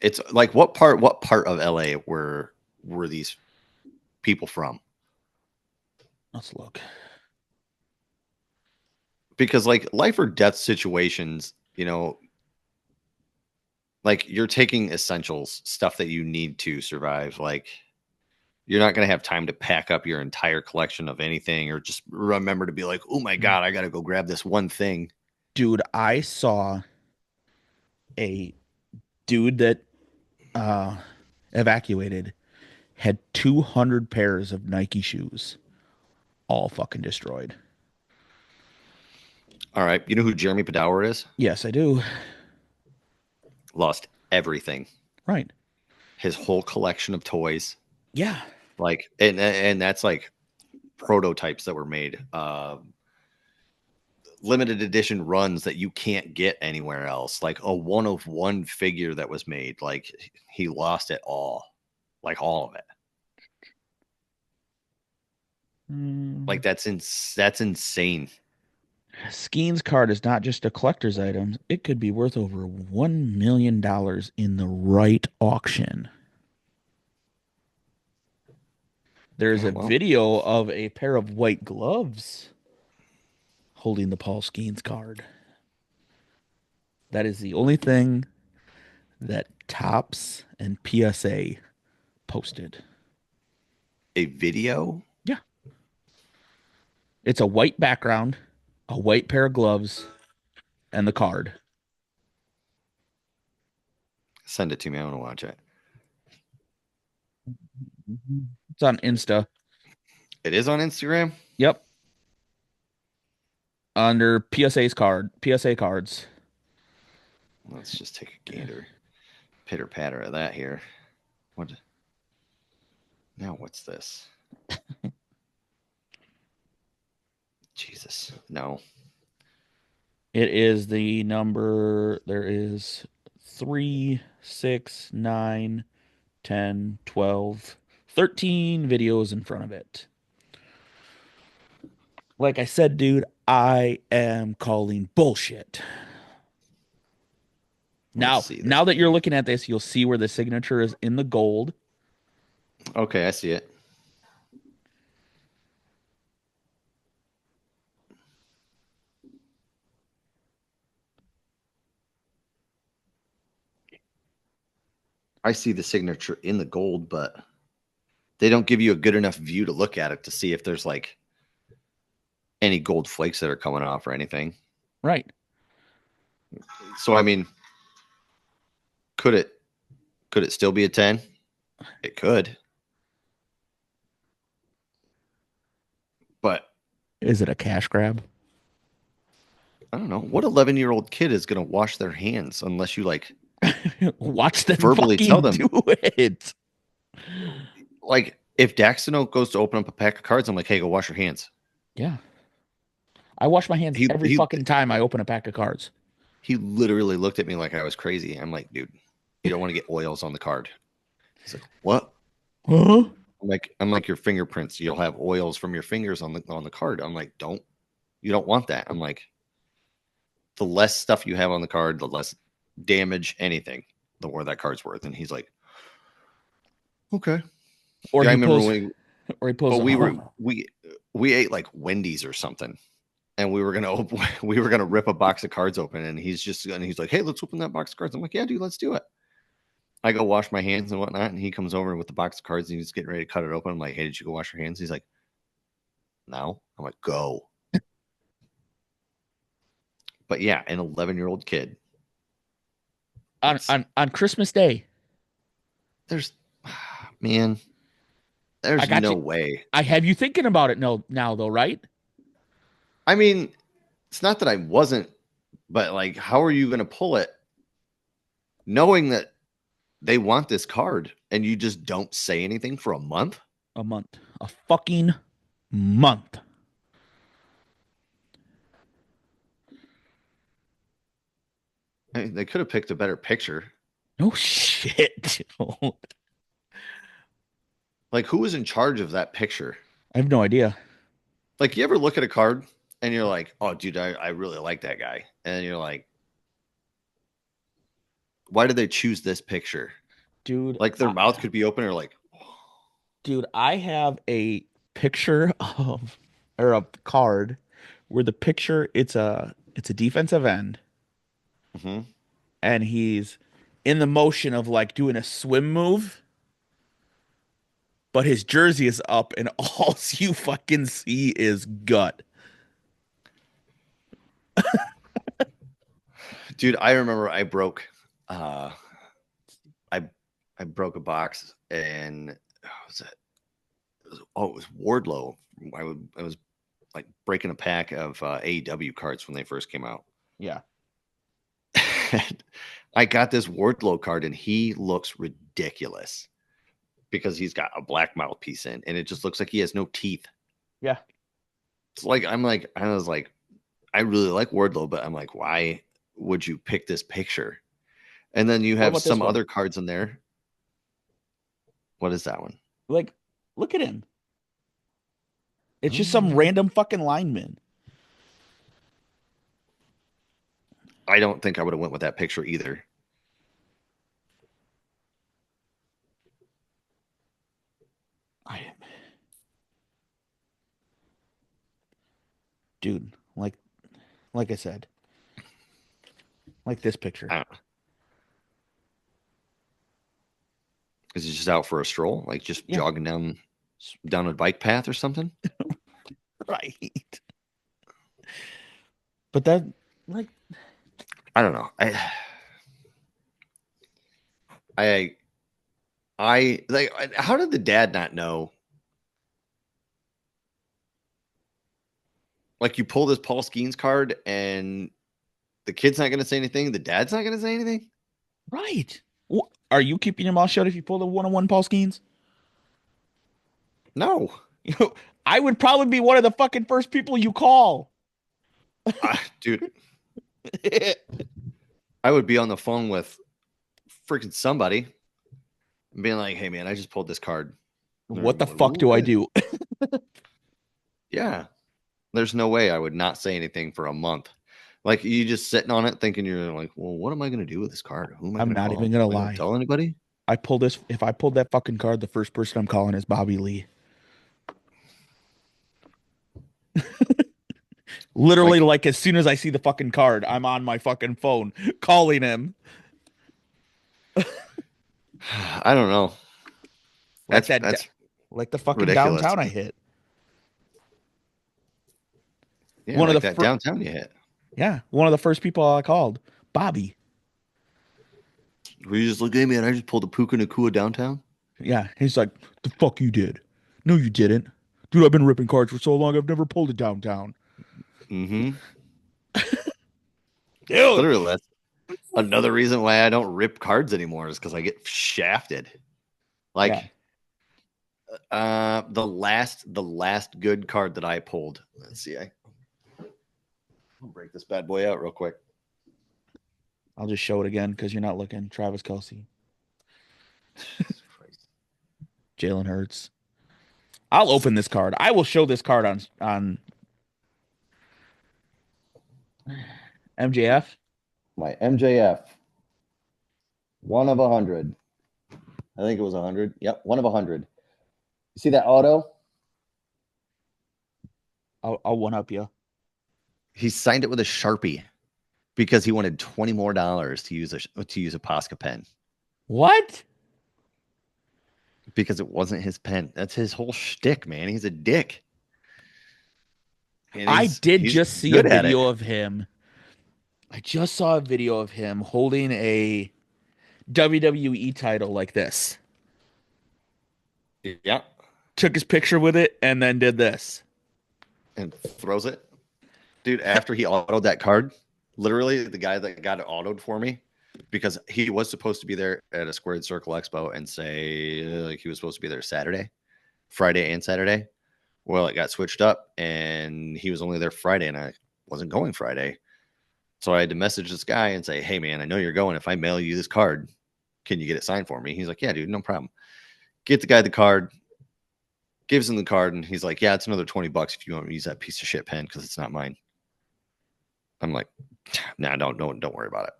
It's like what part of LA were these people from? Let's look. Because like life or death situations, like you're taking essentials, stuff that you need to survive. Like you're not going to have time to pack up your entire collection of anything or just remember to be like, oh my God, I got to go grab this one thing. Dude, I saw a dude that uh evacuated had 200 pairs of Nike shoes, all fucking destroyed. All right. You know who Jeremy Padower is? Yes, I do. Lost everything. Right. His whole collection of toys. Yeah. Like, and that's like prototypes that were made. Limited edition runs that you can't get anywhere else. Like a one of one figure that was made. Like he lost it all. Like all of it. Like Mm. that's insane. Skeen's card is not just a collector's item. It could be worth over $1 million in the right auction. There's Yeah, a well, video of a pair of white gloves holding the Paul Skeens card. That is the only thing that Tops and PSA posted. a video. Yeah. It's a white background, a white pair of gloves, and the card. Send it to me. I want to watch it. It's on Insta. It is on Instagram. Yep. Under PSA cards. Let's just take a gander, pitter patter of that here. What? Now what's this? Jesus, no. It is the number. There is 3, 6, 9, 10, 12, 13 videos in front of it. Like I said, dude, I am calling bullshit. Let's Now, see this now that you're thing. looking at this, you'll see where the signature is in the gold. Okay, I see it. I see the signature in the gold, but they don't give you a good enough view to look at it to see if there's like any gold flakes that are coming off or anything. Right. So I mean, could it still be a 10? It could. But Is it a cash grab? I don't know. What 11-year-old kid is going to wash their hands unless you like Watch them verbally tell fucking them? do it. Like if Daxino goes to open up a pack of cards, I'm like, "Hey, go wash your hands." Yeah. I wash my hands He every he fucking time I open a pack of cards. he literally looked at me like I was crazy. I'm like, "Dude, you don't want to get oils on the card." He's like, "What?" Huh? I'm like your fingerprints. You'll have oils from your fingers on the card. I'm like, you don't want that. I'm like, the less stuff you have on the card, the less damage, anything, the more that card's worth. And he's like, okay. Or Yeah, I he remember pulls, when, or he pulls. but Oh, we ate like Wendy's or something, and we were gonna rip a box of cards open, and he's like, hey, let's open that box of cards. I'm like, yeah, dude, let's do it. I go wash my hands and whatnot, and he comes over with the box of cards and he's getting ready to cut it open. I'm like, hey, did you go wash your hands? He's like, no. I'm like, go. But yeah, an 11-year-old kid. on It's on Christmas Day, there's man, I there's got no you. way. I have you thinking about it no now though, right? I mean, it's not that I wasn't, but like, how are you going to pull it knowing that they want this card and you just don't say anything for a month? A month, a fucking month. I mean, they could have picked a better picture. No shit. I Like, who was in charge of that picture? have no idea, Like, you ever look at a card and you're like, oh, dude, I really like that guy. And then you're like, why did they choose this picture? dude. Like, their mouth could be open or like, Dude, I have a picture of or a card where the picture it's a defensive end mm-hmm. and he's in the motion of like doing a swim move, but his jersey is up and all you fucking see is gut. Dude, I remember uh, I, I broke a box and what was it? It was Wardlow. I was like breaking a pack of AEW cards when they first came out. Yeah. I got this Wardlow card and he looks ridiculous because he's got a black mouthpiece in and it just looks like he has no teeth. Yeah. It's like I was like, I really like Wardlow, but I'm like, why would you pick this picture? And then you What have about this some one? other cards in there. What is that one? Like, look at him. It's just some Um, random fucking lineman. I don't think I would have went with that picture either. I am, dude, like I said, like this picture. I don't know. Is it just out for a stroll, like just Yeah. jogging down a bike path or something? Right. But that like I don't know. I I like. How did the dad not know? Like, you pull this Paul Skeens card, and the kid's not going to say anything. The dad's not going to say anything. Right. Are you keeping your mouth shut if you pull the one-on-one Paul Skeens? No, You know, I would probably be one of the fucking first people you call. dude. I would be on the phone with freaking somebody and being like, "Hey, man, I just pulled this card." And they're What the gonna be like, fuck do I "What?" do? Yeah, there's no way I would not say anything for a month. Like, you just sitting on it, thinking you're like, "Well, what am I going to do with this card? Who am I I'm going to not even call? gonna Am I going to lie. tell anybody?" If I pulled that fucking card, the first person I'm calling is Bobby Lee. Literally, Like, like as soon as I see the fucking card, I'm on my fucking phone calling him. I don't know. Like That's like the fucking ridiculous. downtown I hit. Yeah, One of like the that first, downtown you hit. yeah, one of the first people I called, Bobby. Were you just like, "Hey, man, I just pulled a Puka Nakua downtown." Yeah, he's like, the fuck you did? No, you didn't, dude. I've been ripping cards for so long, I've never pulled it downtown, Mm-hmm. dude. Literally, that's another reason why I don't rip cards anymore is because I get shafted. Yeah, Like, the last good card that I pulled. Let's see. I'll break this bad boy out real quick. I'll just show it again because you're not looking. Travis Kelsey, Jesus Christ. Jalen Hurts. I'll open this card. I will show this card on MJF. My MJF, 1 of 100. I think it was 100. Yep, 1 of 100. You see that auto? I'll one up you. He signed it with a Sharpie because he wanted $20 more to use a Posca pen What? because it wasn't his pen. That's his whole shtick, man. He's a dick, and I did he's just see a good at it. video of him. I just saw a video of him holding a WWE title like this. Yeah, Took his picture with it and then did this. and throws it. Dude, after he autoed that card, literally the guy that got it autoed for me, because he was supposed to be there at a Squared Circle Expo and say like he was supposed to be there Friday and Saturday. Well, it got switched up and he was only there Friday and I wasn't going Friday. So I had to message this guy and say, "Hey, man, I know you're going. If I mail you this card, can you get it signed for me?" He's like, "Yeah, dude, no problem." Get the guy the card, gives him the card, and he's like, "Yeah, it's another $20 if you want to use that piece of shit pen because it's not mine." I'm like, "Nah, don't worry about it."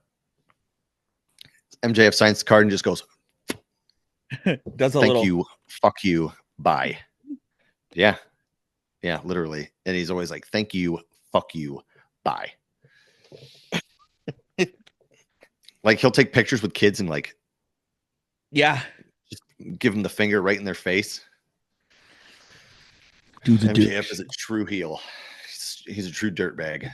MJF signs the card and just goes, Does a "Thank little. you, fuck you, bye." Yeah, yeah, literally. And he's always like, "Thank you, fuck you, bye." Like, he'll take pictures with kids and like Yeah. just give them the finger right in their face. Dude's a MJF douche. is a true heel. He's a true dirtbag.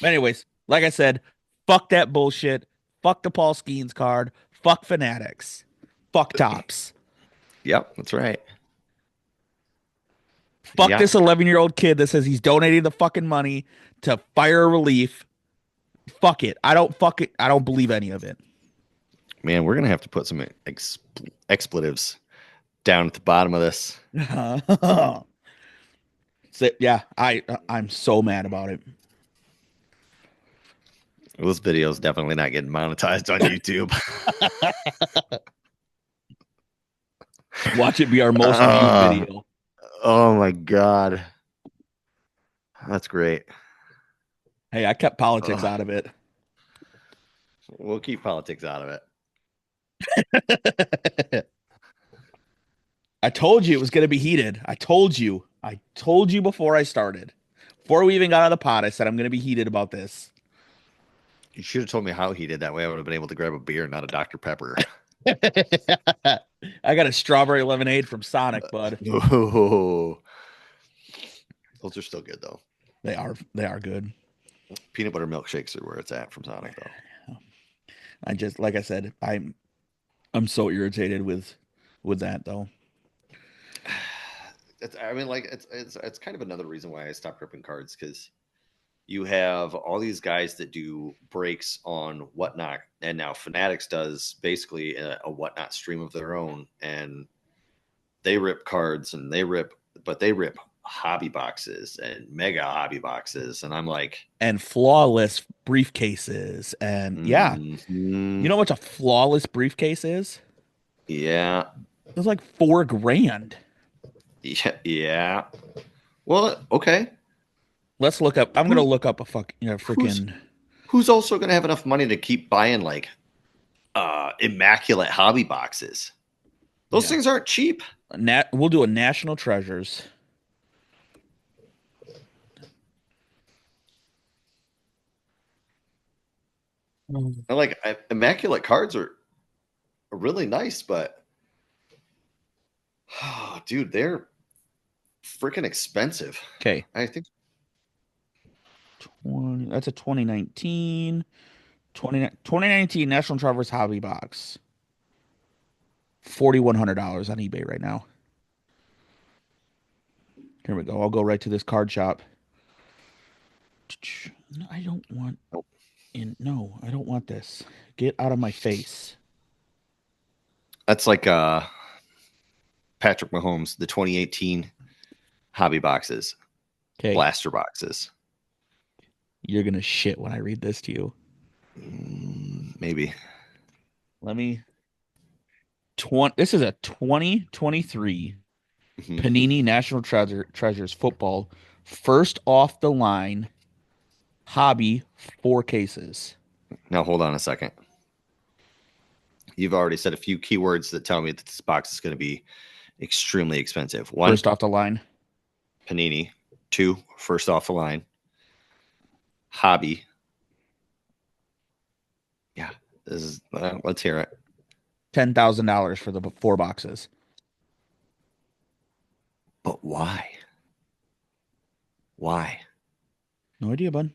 Anyways, like I said, fuck that bullshit. Fuck the Paul Skeens card. Fuck fanatics. Fuck tops. Yep, that's right. Fuck Yeah, this 11-year-old kid that says he's donating the fucking money to fire relief. Fuck it. I don't fuck it. I don't believe any of it. man, we're gonna have to put some expletives down at the bottom of this. So, yeah, I'm so mad about it. This video is definitely not getting monetized on YouTube. Watch it be our most viewed uh, video. oh my god, that's great. Hey, I kept politics Ugh. out of it. We'll keep politics out of it. I told you it was going to be heated. I told you. I told you before I started. Before we even got on the pod, I said I'm going to be heated about this. You should have told me how he did. That way, I would have been able to grab a beer, not a Dr. Pepper. I got a strawberry lemonade from Sonic, bud. Oh, those are still good though. They are good. Peanut butter milkshakes are where it's at from Sonic though. I just like I said, I'm I'm so irritated with that though. I mean, like it's kind of another reason why I stopped ripping cards because you have all these guys that do breaks on Whatnot, and now Fanatics does basically a Whatnot stream of their own, and they rip cards and they rip hobby boxes and mega hobby boxes, and I'm like, And flawless briefcases. And yeah, you mm-hmm, know what a flawless briefcase is? yeah, It's like 4 grand. yeah, yeah. Well, okay. Let's look up. I'm gonna Who's look up a fuck, who's freaking who's also going to have enough money to keep buying like immaculate hobby boxes? Those yeah. things aren't cheap. We'll do a national treasures. And like immaculate cards are really nice, but oh, dude, they're freaking expensive. Okay, I think 20, that's a 2019 National Treasures hobby box. $4,100 on eBay right now. Here we go. I'll go right to this card shop. No, I don't want no, I don't want this. Get out of my face. that's like Patrick Mahomes, the 2018 hobby boxes, Okay, blaster boxes. you're gonna shit when I read this to you. Maybe. Let me 20 This is a 2023 Mhm. Panini Treasures football first off the line hobby 4 cases. Now hold on a second. You've already said a few keywords that tell me that this box is going to be extremely expensive. One, First off the line. Panini. Two, first off the line. Hobby. Yeah, this is. Let's hear it. $10,000 for the 4 boxes. But why? Why? No idea, bud.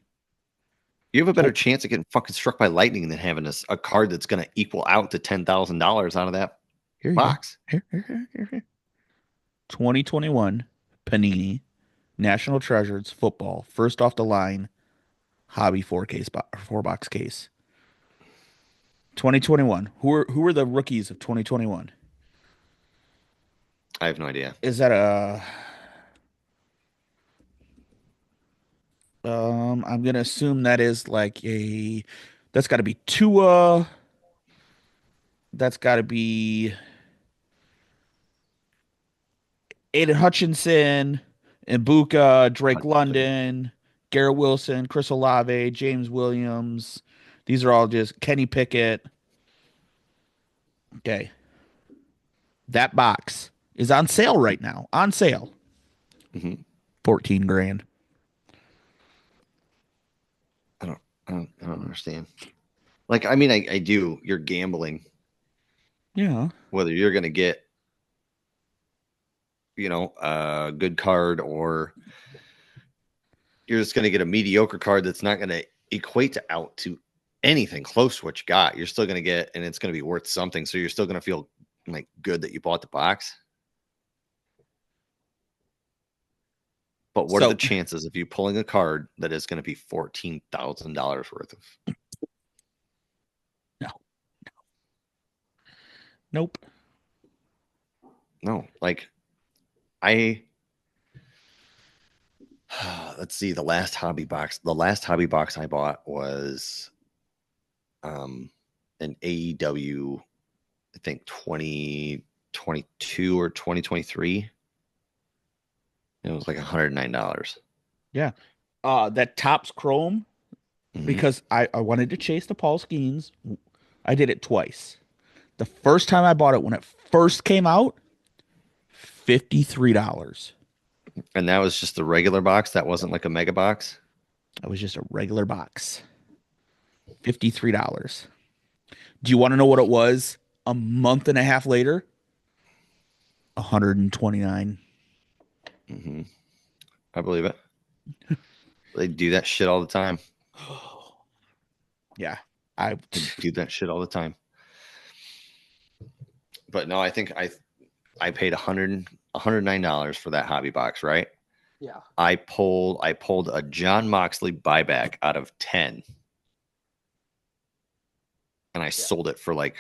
You have a better To- chance of getting fucking struck by lightning than having a card that's going to equal out to $10,000 out of that Here you go. box. Here. 2021 Panini National Treasures football first off the line hobby 4 box case. 2021. Who are the rookies of 2021? I have no idea. Is that a I'm gonna assume that is like a that's got to be Tua. That's got to be Aiden Hutchinson, Ibuka, Drake Hutchinson. London, Garrett Wilson, Chris Olave, James Williams. These are all just Kenny Pickett. Okay. That box is on sale right now. On sale. Mhm. 14 grand. I don't. I don't understand. Like, I mean, I do. You're gambling Yeah. whether you're going to get, a good card or you're just going to get a mediocre card that's not going to equate to out to anything close to what you got. You're still going to get, and it's going to be worth something. So you're still going to feel like good that you bought the box. But what are the So, chances of you pulling a card that is going to be $14,000 worth of? no. Nope. No, like I let's see the last hobby box. The last hobby box I bought was an AEW, I think 2022 or 2023. It was like $109. Yeah. That Topps Chrome Mm-hmm. because I wanted to chase the Paul Skeens. I did it twice. The first time I bought it when it first came out, $53. And that was just the regular box. That wasn't like a mega box. That was just a regular box. $53. Do you want to know what it was a month and a half later? 129. Mm-hmm. I believe it. They do that shit all the time. Yeah. I They do that shit all the time. but no, I think I paid $109 for that hobby box, right? Yeah. I pulled a John Moxley buyback out of 10 and I Yeah. sold it for like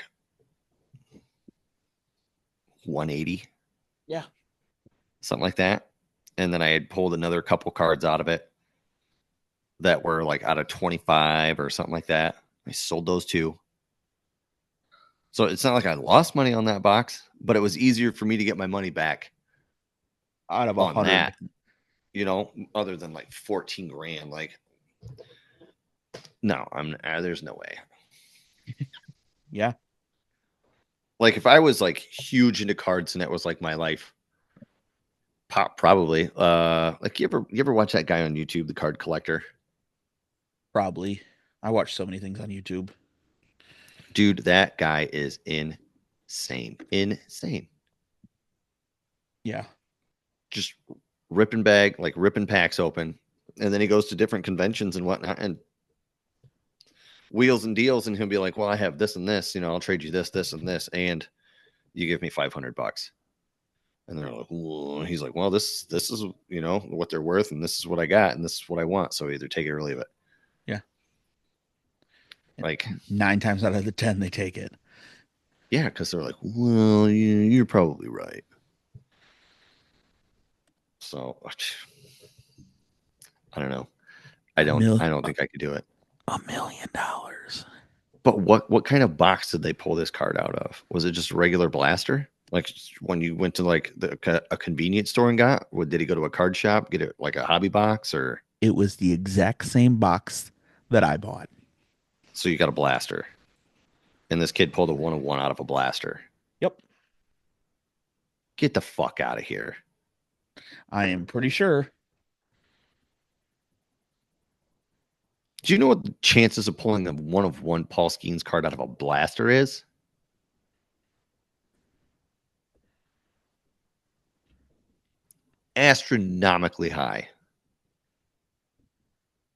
180, Yeah. something like that. And then I had pulled another couple cards out of it that were like out of 25 or something like that. I sold those too. So it's not like I lost money on that box, but it was easier for me to get my money back Out of a on hundred. that, other than like 14 grand. Like, no, there's no way. Yeah. Like if I was like huge into cards and that was like my life, probably. Like you ever watch that guy on YouTube, the card collector? Probably. I watch so many things on YouTube. Dude, that guy is insane. Insane. Yeah. Just ripping packs open. And then he goes to different conventions and whatnot and wheels and deals, and he'll be like, well, I have this and this, I'll trade you this, this, and this, and you give me $500. And they're like, well, he's like, well, this is what they're worth, and this is what I got, and this is what I want. So either take it or leave it. Yeah. And Like, 9 times out of the 10, they take it. yeah, because they're like, well, you're probably right. So I don't know. I A don't mil I don't think I could do it. $1 million. But what kind of box did they pull this card out of? Was it just a regular blaster? Like when you went to like a convenience store and got? Did he go to a card shop, get it like a hobby box, or It was the exact same box that I bought. so you got a blaster? And this kid pulled a 101 out of a blaster. Yep. Get the fuck out of here. I am pretty sure. Do you know what the chances of pulling a 1 of 1 Paul Skeens card out of a blaster is? Astronomically high.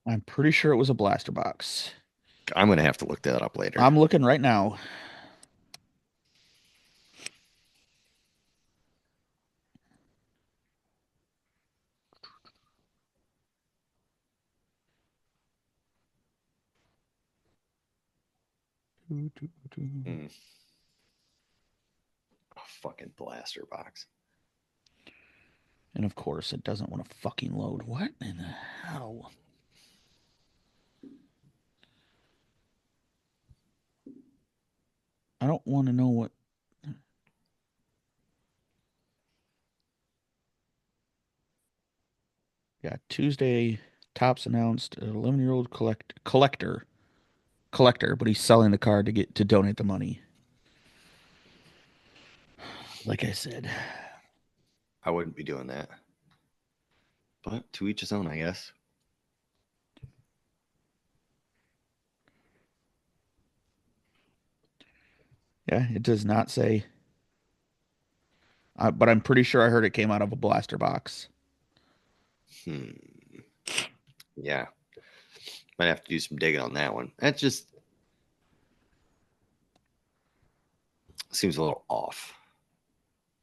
I'm pretty sure it was a blaster box. I'm going to have to look that up later. I'm looking right now. Mm. A fucking blaster box. And of course, it doesn't want to fucking load. What in the hell? I don't want to know what. Yeah, Tuesday, Tops announced an 11-year-old collector, but he's selling the card to donate the money. Like I said, I wouldn't be doing that. But to each his own, I guess. yeah, it does not say. But I'm pretty sure I heard it came out of a blaster box. Hmm. Yeah. Might have to do some digging on that one. That just seems a little off.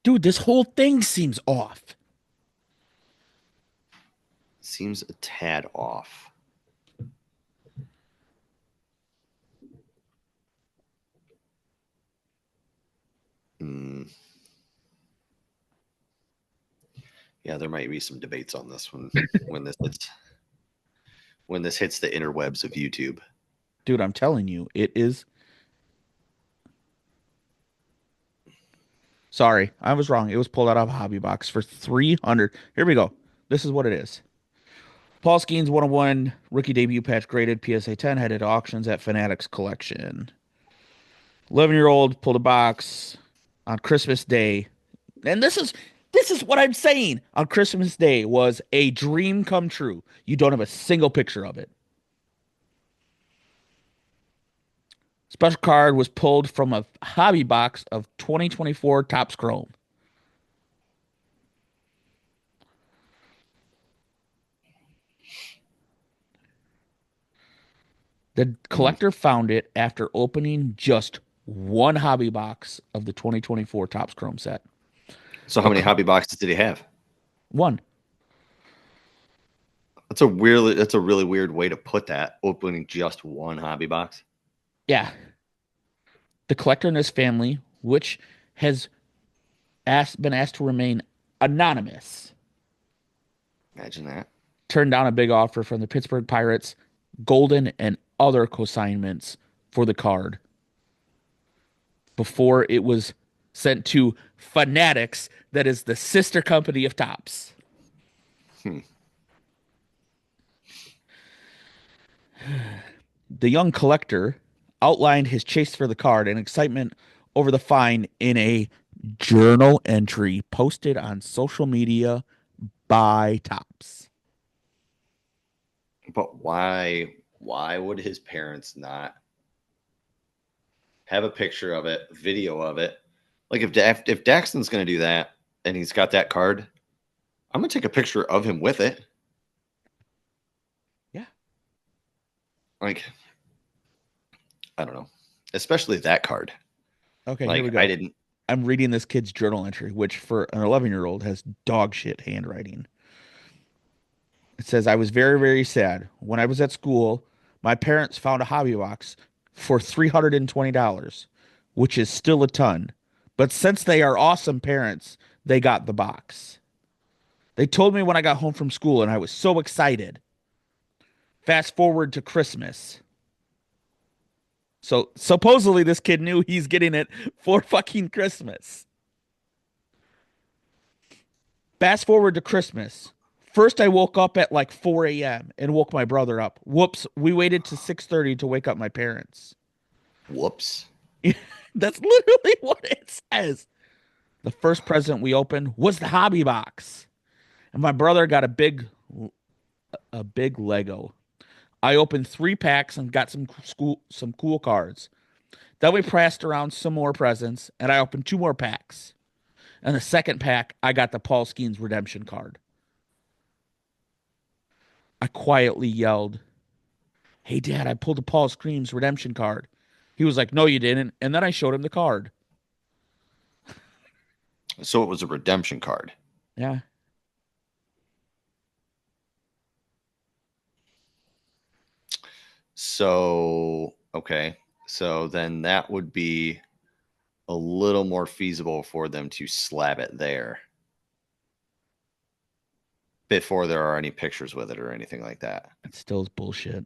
Dude, this whole thing seems off. Seems a tad off. Hmm. Yeah, there might be some debates on this one when this hits the interwebs of YouTube. Dude, I'm telling you, it is. Sorry, I was wrong. It was pulled out of a hobby box for 300. Here we go. This is what it is. Paul Skeens 101 rookie debut patch graded PSA 10 headed to auctions at Fanatics Collection. 11-year-old pulled a box on Christmas Day. And this is what I'm saying. On Christmas Day was a dream come true. You don't have a single picture of it. Special card was pulled from a hobby box of 2024 Topps Chrome. The Hmm. collector found it after opening just one hobby box of the 2024 Topps Chrome set. So how A many c- hobby boxes did he have? one. That's a really weird way to put that. Opening just one hobby box. Yeah. The collector and his family, which has been asked to remain anonymous, Imagine that. turned down a big offer from the Pittsburgh Pirates, Golden, and other consignments for the card before it was sent to Fanatics, that is the sister company of Topps. Hmm. The young collector outlined his chase for the card and excitement over the find in a journal entry posted on social media by Topps. But why? Why would his parents not have a picture of it, video of it? Like if Daxton's going to do that and he's got that card, I'm going to take a picture of him with it. Yeah. Like I don't know, especially that card. Okay, here we Like I go. didn't. I'm reading this kid's journal entry, which for an 11-year-old has dog shit handwriting. It says, I was very, very sad. When I was at school, my parents found a hobby box for $320, which is still a ton. But since they are awesome parents, they got the box. They told me when I got home from school, and I was so excited. Fast forward to Christmas. So supposedly this kid knew he's getting it for fucking Christmas. Fast forward to Christmas. First, I woke up at like 4 a.m. and woke my brother up. Whoops, we waited to 6:30 to wake up my parents. Whoops. That's literally what it says. The first present we opened was the hobby box, and my brother got a big Lego. I opened 3 packs and got some cool cards. Then we passed around some more presents, and I opened 2 more packs. And the second pack, I got the Paul Skeens redemption card. I quietly yelled, "Hey, Dad, I pulled a Paul Skeens redemption card." He was like, "No, you didn't." And then I showed him the card. So it was a redemption card. Yeah. So okay. So then that would be a little more feasible for them to slab it there before there are any pictures with it or anything like that. It still is bullshit.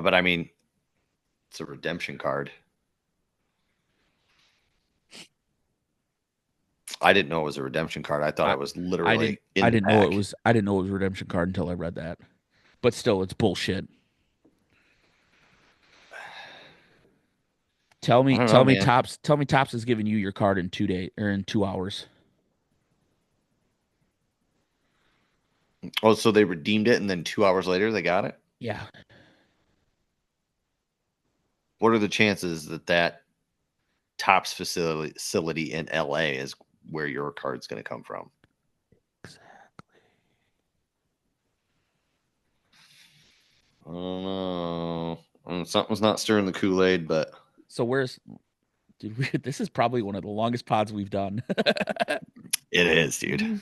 But I mean, it's a redemption card. I didn't know it was a redemption card. I thought I, it was I didn't literally I in the didn't know it pack. was I didn't know it was a redemption card until I read that. But still, it's bullshit. Tell I me, don't know, tell me, man. Tops is giving you your card in 2 days or in 2 hours. Oh, so they redeemed it and then 2 hours later they got it? Yeah. What are the chances that that Tops facility in LA is where your card's going to come from? I don't know. Something's not stirring the Kool-Aid, but So where's dude? This is probably one of the longest pods we've done. it is, dude.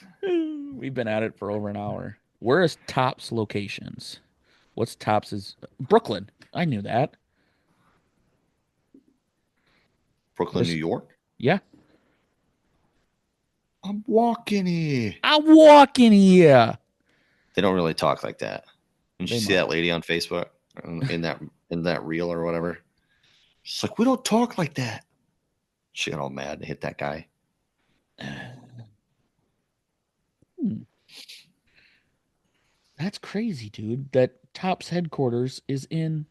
We've been at it for over an hour. Where is Tops locations? What's Tops's Brooklyn? I knew that. Brooklyn, New This, York. yeah. I'm walking here. I'm walking here. They don't really talk like that. Didn't you They see might. that lady on Facebook in that reel or whatever? She's like, we don't talk like that. She got all mad and hit that guy. Hmm. That's crazy, dude. That Topps headquarters is in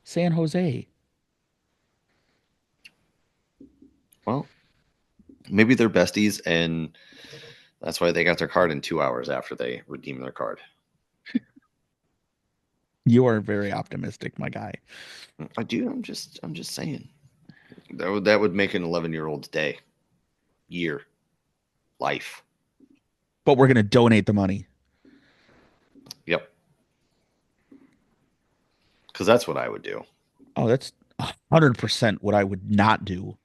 San Jose. Well, maybe they're besties, and that's why they got their card in 2 hours after they redeemed their card. You are very optimistic, my guy. I do. I'm just saying that would make an 11-year-old's day, year, life. But we're gonna donate the money. Yep. Because that's what I would do. Oh, that's 100% what I would not do.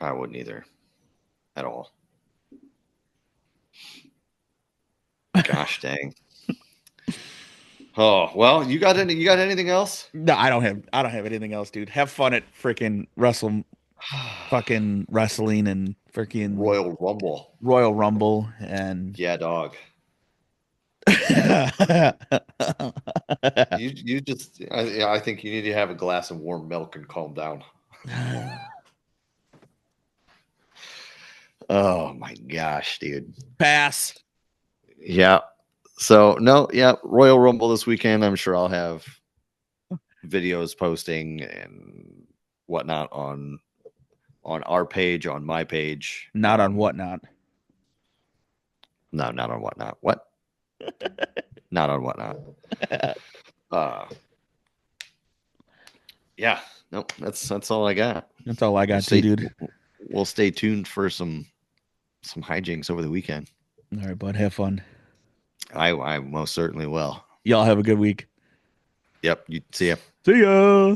I wouldn't either at all. Gosh dang. Oh, well, you got anything else? No, I don't have anything else, dude. Have fun at freaking fucking wrestling and freaking Royal Rumble. Royal Rumble and Yeah, dog. You just I think you need to have a glass of warm milk and calm down. Oh my gosh, dude. Pass. Yeah. So no, yeah, Royal Rumble this weekend. I'm sure I'll have videos posting and whatnot on our page, on my page. Not on whatnot. No, not on whatnot. What? Not on whatnot. Uh yeah, no, that's all I got. That's all I We'll got too, stay dude. we'll stay tuned for some hijinks over the weekend. All right, bud. Have fun. I most certainly will. Y'all have a good week. Yep, you see ya. See ya.